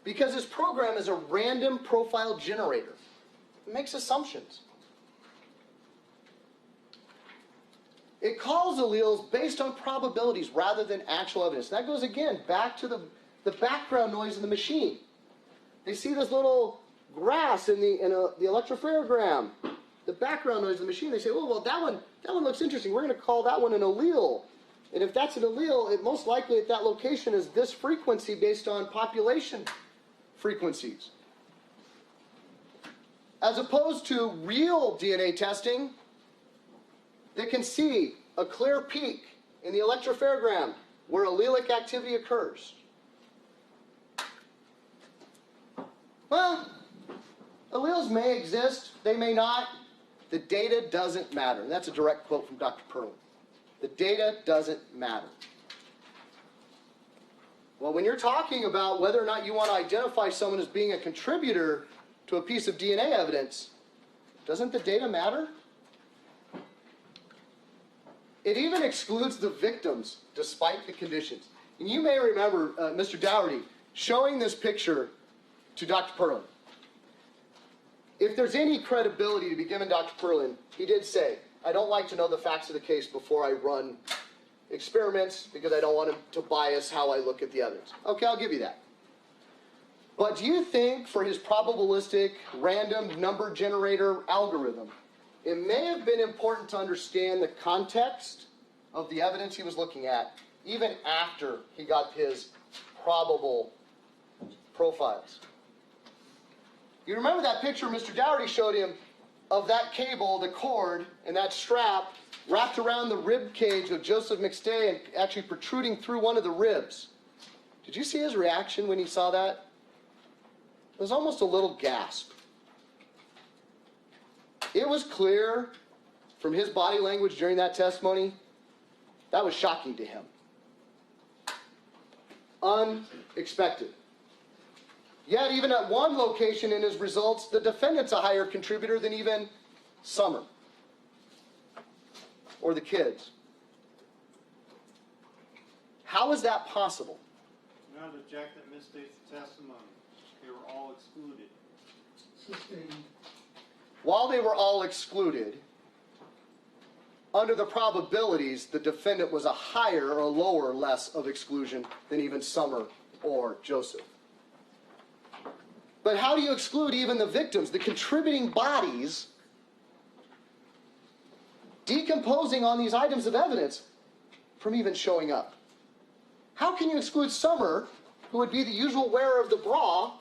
Because this program is a random profile generator. It makes assumptions. It calls alleles based on probabilities rather than actual evidence. That goes again back to the background noise in the machine. They see this little grass in the electrophoregram, the background noise of the machine. They say, oh, well, that one looks interesting. We're going to call that one an allele. And if that's an allele, it most likely at that location is this frequency based on population frequencies. As opposed to real DNA testing that can see a clear peak in the electrophoregram where allelic activity occurs. Well, alleles may exist, they may not. the data doesn't matter. And that's a direct quote from Dr. Perlin. The data doesn't matter. Well, when you're talking about whether or not you want to identify someone as being a contributor to a piece of DNA evidence, doesn't the data matter? It even excludes the victims, despite the conditions. And you may remember Mr. Dougherty showing this picture to Dr. Perlin. If there's any credibility to be given Dr. Perlin, he did say, I don't like to know the facts of the case before I run experiments because I don't want him to bias how I look at the evidence. Okay, I'll give you that. But do you think for his probabilistic random number generator algorithm, it may have been important to understand the context of the evidence he was looking at even after he got his probable profiles? You remember that picture Mr. Dougherty showed him of that cable, the cord, and that strap wrapped around the rib cage of Joseph McStay and actually protruding through one of the ribs. Did you see his reaction when he saw that? It was almost a little gasp. It was clear from his body language during that testimony, that was shocking to him. Unexpected. Yet even at one location in his results, the defendant's a higher contributor than even Summer or the kids. How is that possible? Now to object that misstates the testimony. They were all excluded. Sustained. While they were all excluded, under the probabilities, the defendant was a higher or lower or less of exclusion than even Summer or Joseph. But how do you exclude even the victims, the contributing bodies, decomposing on these items of evidence from even showing up? How can you exclude Summer, who would be the usual wearer of the bra,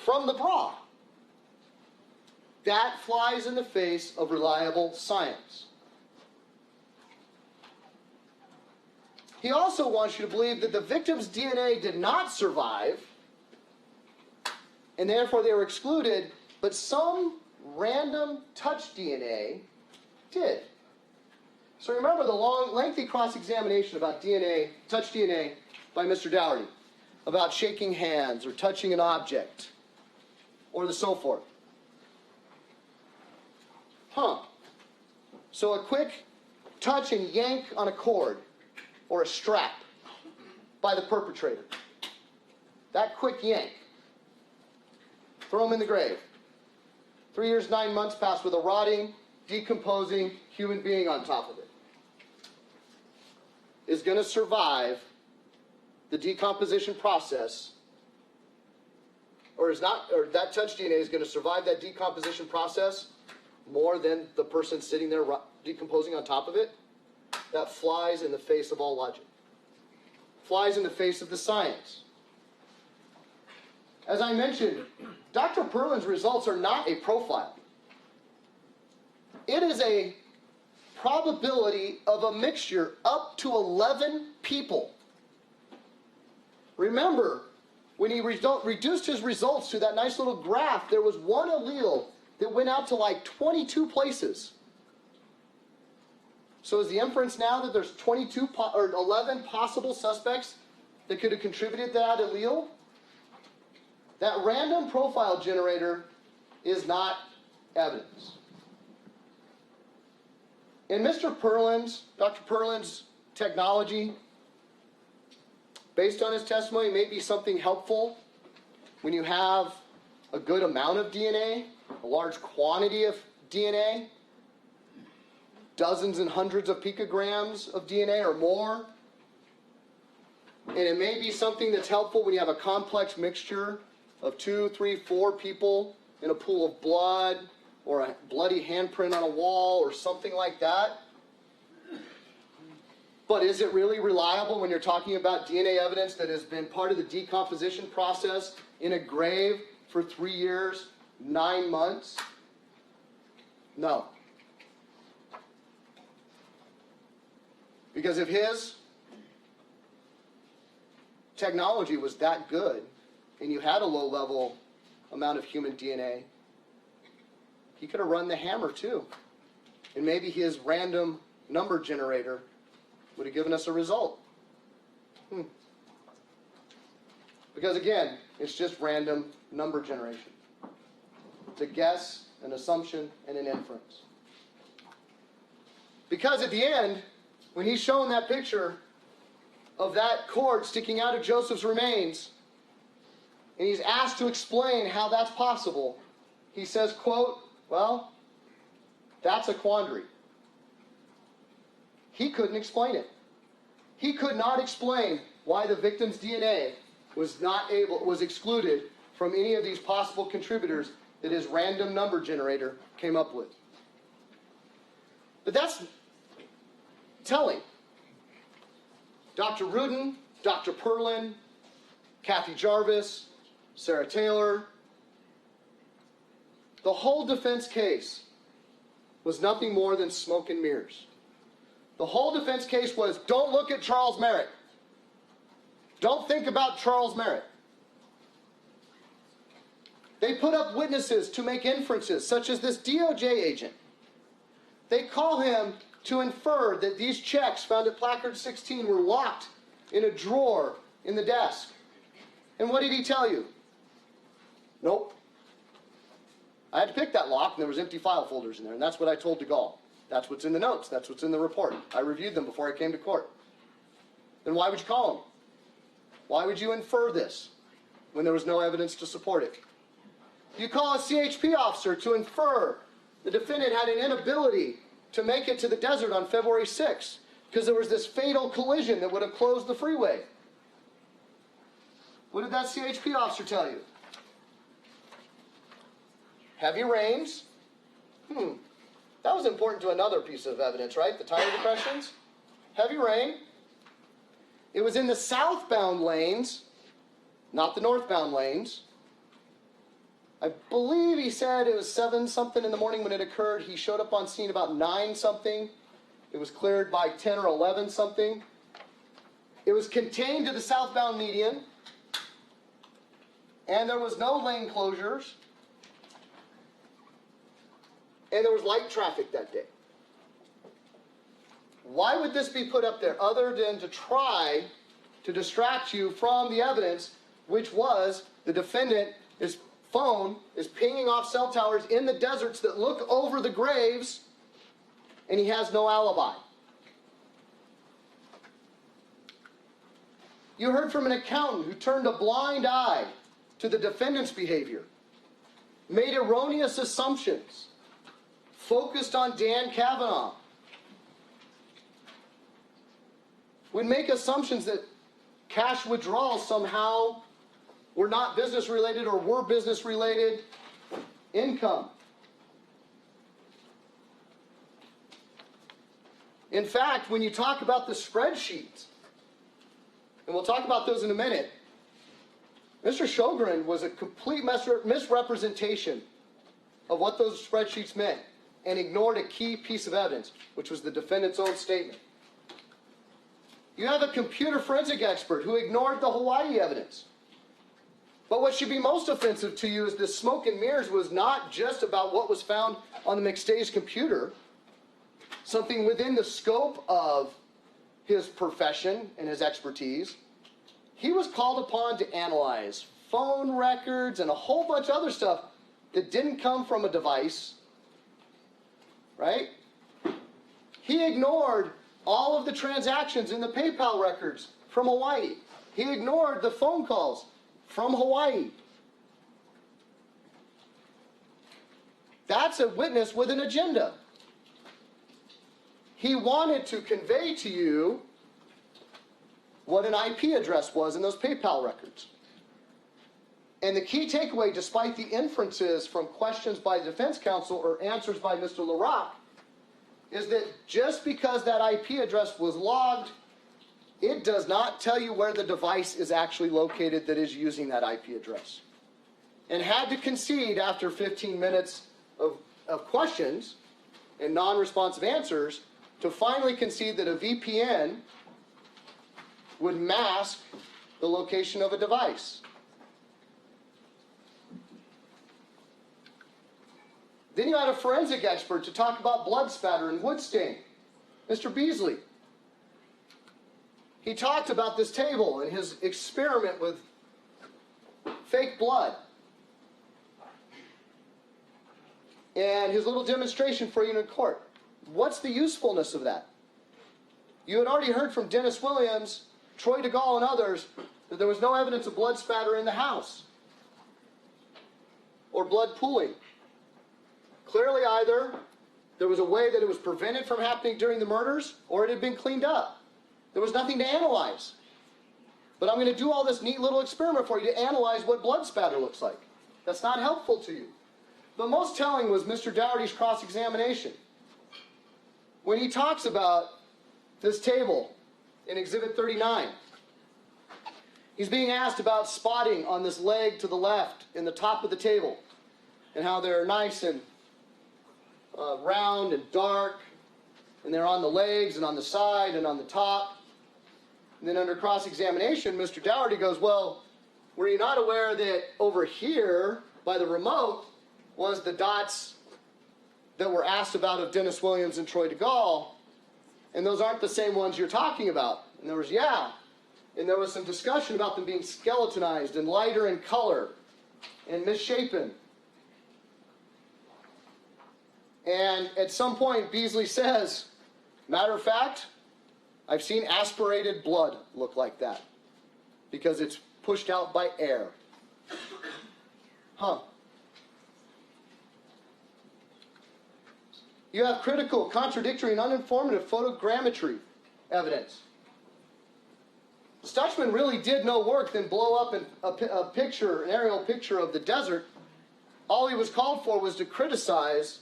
from the bra? That flies in the face of reliable science. He also wants you to believe that the victim's DNA did not survive, and therefore they were excluded, but some random touch DNA did. So remember the long, lengthy cross-examination about DNA, touch DNA, by Mr. Dougherty, about shaking hands or touching an object, or the so forth. So a quick touch and yank on a cord or a strap by the perpetrator. That quick yank. Throw him in the grave. 3 years, 9 months pass with a rotting, decomposing human being on top of it. Is going to survive the decomposition process, or that touch DNA is going to survive that decomposition process more than the person sitting there decomposing on top of it? That flies in the face of all logic. Flies in the face of the science. As I mentioned, Dr. Perlin's results are not a profile. It is a probability of a mixture up to 11 people. Remember, when he reduced his results to that nice little graph, there was one allele that went out to like 22 places. So is the inference now that there's 11 possible suspects that could have contributed to that allele? That random profile generator is not evidence. In Dr. Perlin's technology, based on his testimony, may be something helpful when you have a good amount of DNA, a large quantity of DNA, dozens and hundreds of picograms of DNA or more. And it may be something that's helpful when you have a complex mixture of 2, 3, 4 people in a pool of blood, or a bloody handprint on a wall, or something like that. But is it really reliable when you're talking about DNA evidence that has been part of the decomposition process in a grave for 3 years, 9 months? No. Because if his technology was that good, and you had a low-level amount of human DNA, he could have run the hammer too. And maybe his random number generator would have given us a result. Because again, it's just random number generation. It's a guess, an assumption, and an inference. Because at the end, when he's shown that picture of that cord sticking out of Joseph's remains, and he's asked to explain how that's possible, he says, quote, well, that's a quandary. He couldn't explain it. He could not explain why the victim's DNA was excluded from any of these possible contributors that his random number generator came up with. But that's telling. Dr. Rudin, Dr. Perlin, Kathy Jarvis, Sarah Taylor, the whole defense case was nothing more than smoke and mirrors. The whole defense case was, don't look at Charles Merritt. Don't think about Charles Merritt. They put up witnesses to make inferences, such as this DOJ agent. They call him to infer that these checks found at placard 16 were locked in a drawer in the desk. And what did he tell you? Nope. I had to pick that lock, and there was empty file folders in there, and that's what I told DeGaulle. That's what's in the notes. That's what's in the report. I reviewed them before I came to court. Then why would you call him? Why would you infer this when there was no evidence to support it? You call a CHP officer to infer the defendant had an inability to make it to the desert on February 6th because there was this fatal collision that would have closed the freeway. What did that CHP officer tell you? Heavy rains. That was important to another piece of evidence, right? The tire depressions. Heavy rain. It was in the southbound lanes, not the northbound lanes. I believe he said it was 7-something in the morning when it occurred. He showed up on scene about 9-something. It was cleared by 10 or 11-something. It was contained to the southbound median. And there was no lane closures. And there was light traffic that day. Why would this be put up there other than to try to distract you from the evidence, which was the defendant, his phone is pinging off cell towers in the deserts that look over the graves, and he has no alibi? You heard from an accountant who turned a blind eye to the defendant's behavior, made erroneous assumptions, focused on Dan Kavanaugh, would make assumptions that cash withdrawals somehow were not business related or were business related income. In fact, when you talk about the spreadsheets, and we'll talk about those in a minute, Mr. Sjogren was a complete misrepresentation of what those spreadsheets meant and ignored a key piece of evidence, which was the defendant's own statement. You have a computer forensic expert who ignored the Hawaii evidence. But what should be most offensive to you is the smoke and mirrors was not just about what was found on the McStay's computer, something within the scope of his profession and his expertise. He was called upon to analyze phone records and a whole bunch of other stuff that didn't come from a device, right? He ignored all of the transactions in the PayPal records from Hawaii. He ignored the phone calls from Hawaii. That's a witness with an agenda. He wanted to convey to you what an IP address was in those PayPal records. And the key takeaway, despite the inferences from questions by the defense counsel or answers by Mr. LaRock, is that just because that IP address was logged, it does not tell you where the device is actually located that is using that IP address. And had to concede after 15 minutes of questions and non-responsive answers to finally concede that a VPN would mask the location of a device. Then you had a forensic expert to talk about blood spatter and wood stain, Mr. Beasley. He talked about this table and his experiment with fake blood. And his little demonstration for you in court. What's the usefulness of that? You had already heard from Dennis Williams, Troy DeGaulle, and others that there was no evidence of blood spatter in the house or blood pooling. Clearly, either there was a way that it was prevented from happening during the murders, or it had been cleaned up. There was nothing to analyze. But I'm going to do all this neat little experiment for you to analyze what blood spatter looks like. That's not helpful to you. But most telling was Mr. Dougherty's cross-examination. When he talks about this table in Exhibit 39, he's being asked about spotting on this leg to the left in the top of the table, and how they're nice and round and dark, and they're on the legs and on the side and on the top. And then under cross-examination, Mr. Dougherty goes, well, were you not aware that over here by the remote was the dots that were asked about of Dennis Williams and Troy DeGaulle, and those aren't the same ones you're talking about? And there was, yeah. And there was some discussion about them being skeletonized and lighter in color and misshapen. And at some point, Beasley says, matter of fact, I've seen aspirated blood look like that because it's pushed out by air. Huh. You have critical, contradictory, and uninformative photogrammetry evidence. Stutchman really did no work than blow up a picture, an aerial picture of the desert. All he was called for was to criticize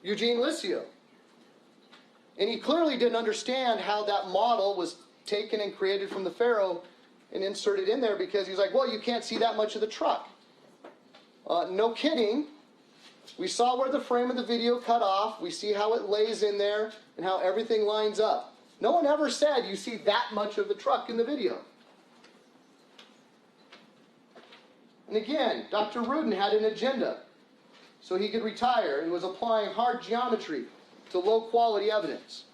Eugene Licio. And he clearly didn't understand how that model was taken and created from the Pharaoh and inserted in there, because he's like, well, you can't see that much of the truck. No kidding. We saw where the frame of the video cut off. We see how it lays in there and how everything lines up. No one ever said you see that much of the truck in the video. And again, Dr. Rudin had an agenda so he could retire and was applying hard geometry to low-quality evidence.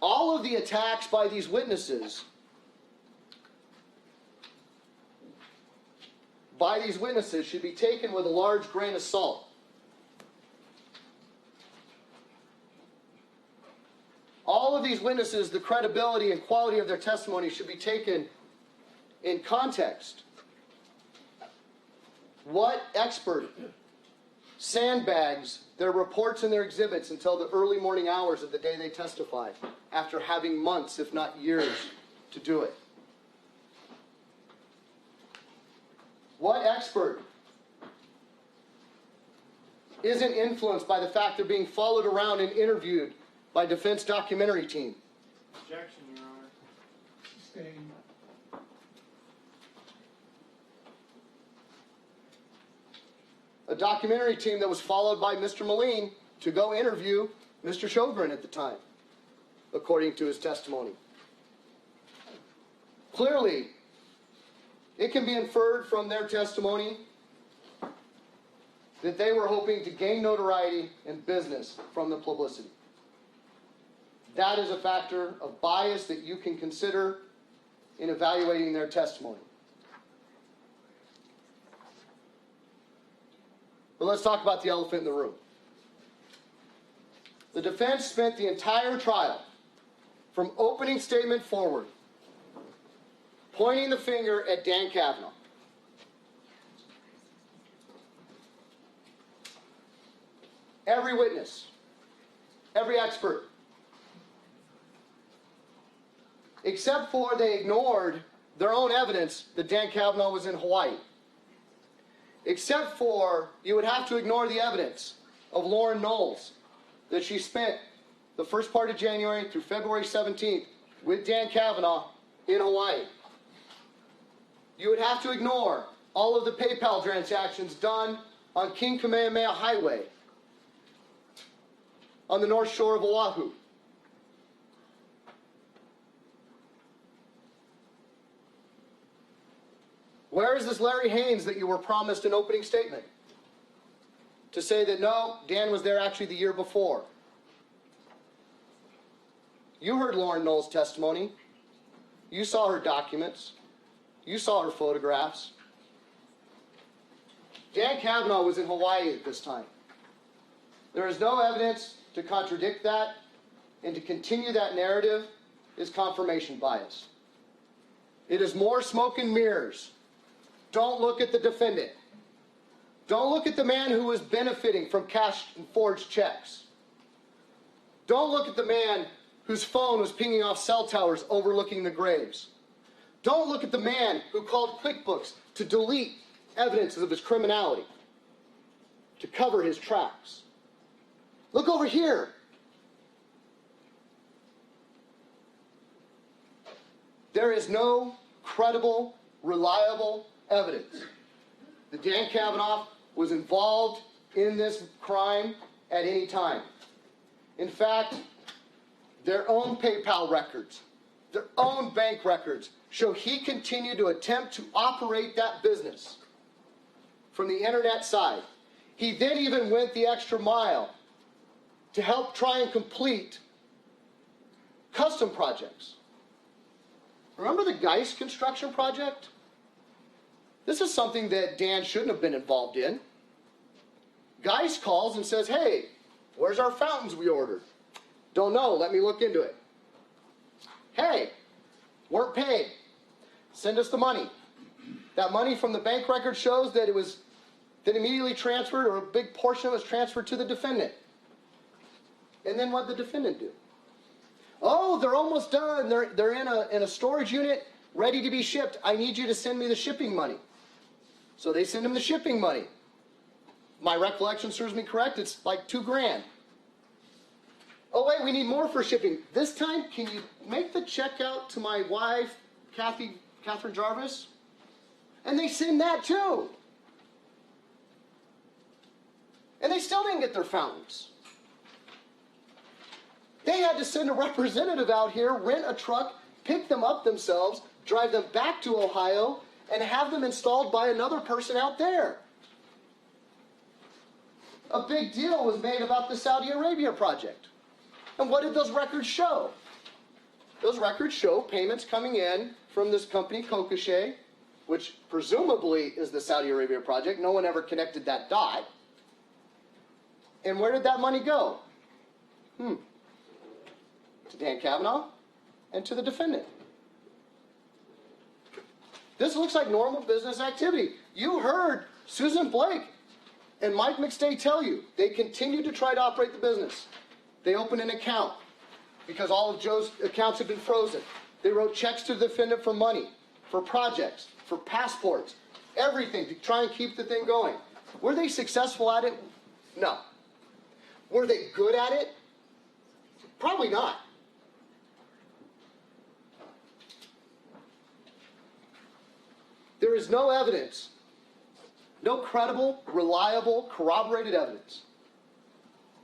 All of the attacks by these witnesses should be taken with a large grain of salt. All of these witnesses, the credibility and quality of their testimony should be taken in context. What expert sandbags their reports and their exhibits until the early morning hours of the day they testify, after having months, if not years, to do it? What expert isn't influenced by the fact they're being followed around and interviewed by defense documentary team? Objection, Your Honor. Sustained. A documentary team that was followed by Mr. Moline to go interview Mr. Sjogren at the time, according to his testimony. Clearly, it can be inferred from their testimony that they were hoping to gain notoriety and business from the publicity. That is a factor of bias that you can consider in evaluating their testimony. But let's talk about the elephant in the room. The defense spent the entire trial, from opening statement forward, pointing the finger at Dan Kavanaugh. Every witness, every expert, except for they ignored their own evidence that Dan Kavanaugh was in Hawaii. Except for, you would have to ignore the evidence of Lauren Knowles, that she spent the first part of January through February 17th with Dan Kavanaugh in Hawaii. You would have to ignore all of the PayPal transactions done on King Kamehameha Highway on the north shore of Oahu. Where is this Larry Haynes that you were promised an opening statement? To say that no, Dan was there actually the year before. You heard Lauren Knoll's testimony. You saw her documents. You saw her photographs. Dan Kavanaugh was in Hawaii at this time. There is no evidence to contradict that, and to continue that narrative is confirmation bias. It is more smoke and mirrors. Don't look at the defendant. Don't look at the man who was benefiting from cash and forged checks. Don't look at the man whose phone was pinging off cell towers overlooking the graves. Don't look at the man who called QuickBooks to delete evidence of his criminality, to cover his tracks. Look over here. There is no credible, reliable evidence that Dan Kavanaugh was involved in this crime at any time. In fact, their own PayPal records, their own bank records show he continued to attempt to operate that business from the internet side. He then even went the extra mile to help try and complete custom projects. Remember the Geist construction project? This is something that Dan shouldn't have been involved in. Geist calls and says, hey, where's our fountains we ordered? Don't know, let me look into it. Hey, weren't paid. Send us the money. That money from the bank record shows that it was then immediately transferred, or a big portion of it was transferred to the defendant. And then what did the defendant do? Oh, they're almost done. They're in a storage unit, ready to be shipped. I need you to send me the shipping money. So they send him the shipping money. My recollection serves me correct, it's like $2,000. Oh wait, we need more for shipping. This time, can you make the check out to my wife, Catherine Jarvis? And they send that too. And they still didn't get their fountains. They had to send a representative out here, rent a truck, pick them up themselves, drive them back to Ohio, and have them installed by another person out there. A big deal was made about the Saudi Arabia project. And what did those records show? Those records show payments coming in from this company, Kokoshe, which presumably is the Saudi Arabia project. No one ever connected that dot. And where did that money go? To Dan Kavanaugh and to the defendant. This looks like normal business activity. You heard Susan Blake and Mike McStay tell you they continue to try to operate the business. They opened an account because all of Joe's accounts had been frozen. They wrote checks to the defendant for money, for projects, for passports, everything to try and keep the thing going. Were they successful at it? No. Were they good at it? Probably not. There is no evidence, no credible, reliable, corroborated evidence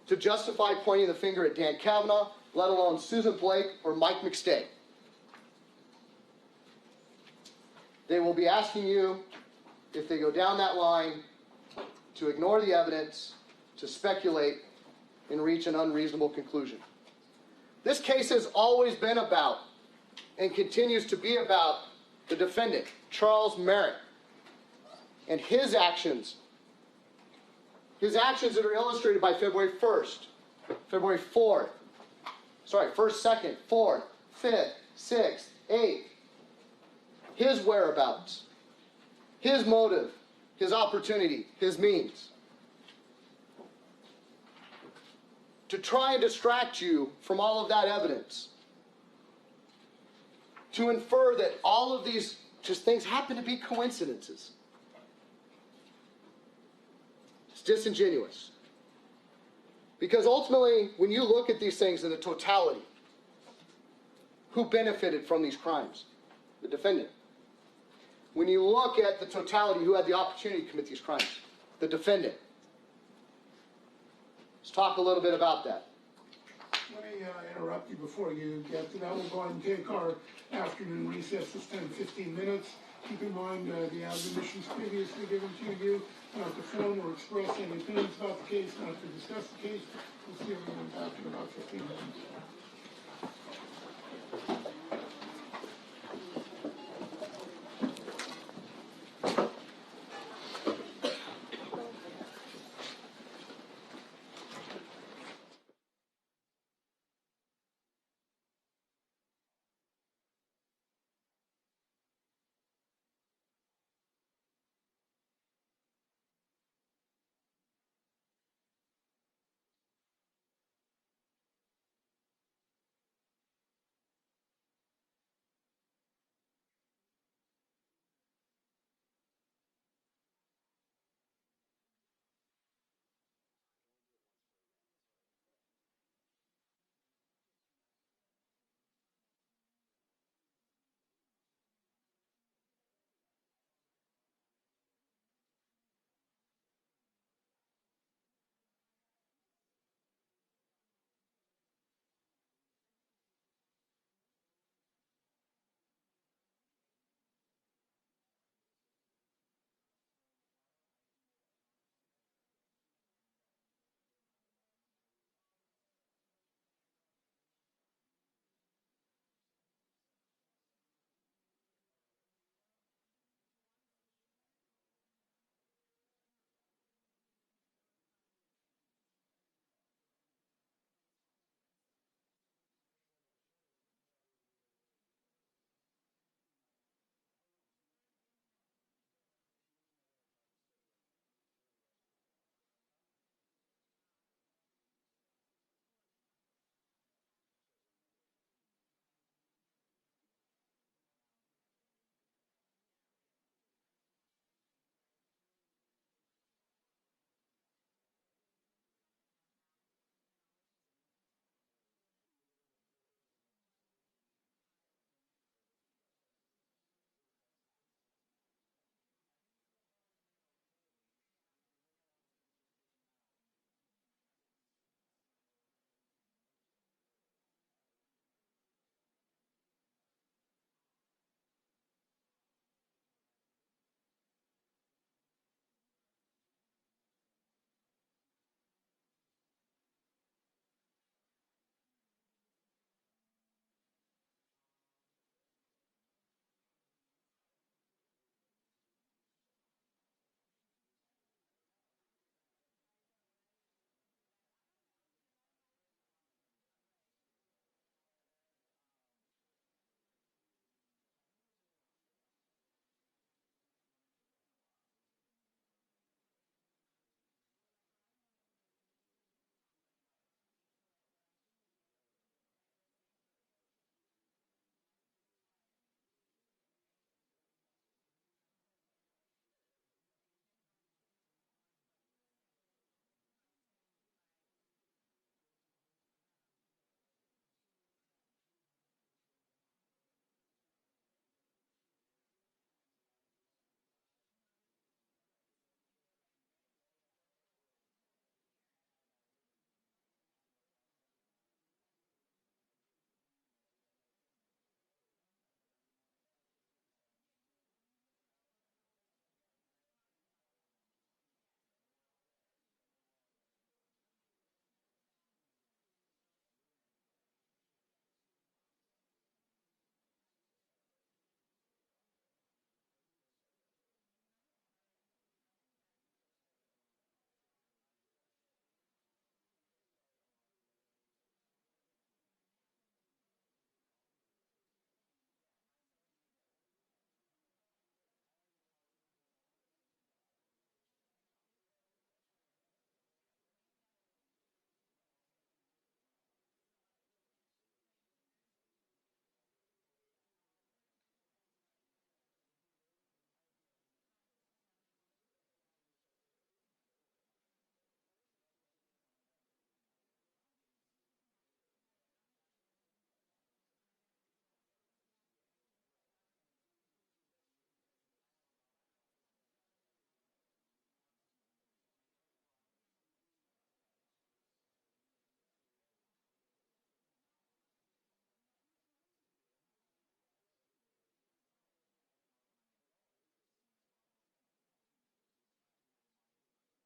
to justify pointing the finger at Dan Kavanaugh, let alone Susan Blake or Mike McStay. They will be asking you, if they go down that line, to ignore the evidence, to speculate, and reach an unreasonable conclusion. This case has always been about, and continues to be about, the defendant, Charles Merritt, and his actions that are illustrated by February 1st, February 4th, 1st, 2nd, 4th, 5th, 6th, 8th, his whereabouts, his motive, his opportunity, his means. To try and distract you from all of that evidence. To infer that all of these just things happen to be coincidences. It's disingenuous. Because ultimately, when you look at these things in the totality, who benefited from these crimes? The defendant. When you look at the totality, who had the opportunity to commit these crimes? The defendant. Let's talk a little bit about that. Let me interrupt you before you get to that. We'll go ahead and take our afternoon recess. It's 10-15 minutes. Keep in mind the admonitions previously given to you, not to form or express any opinions about the case, not to discuss the case. We'll see everyone back in about 15 minutes.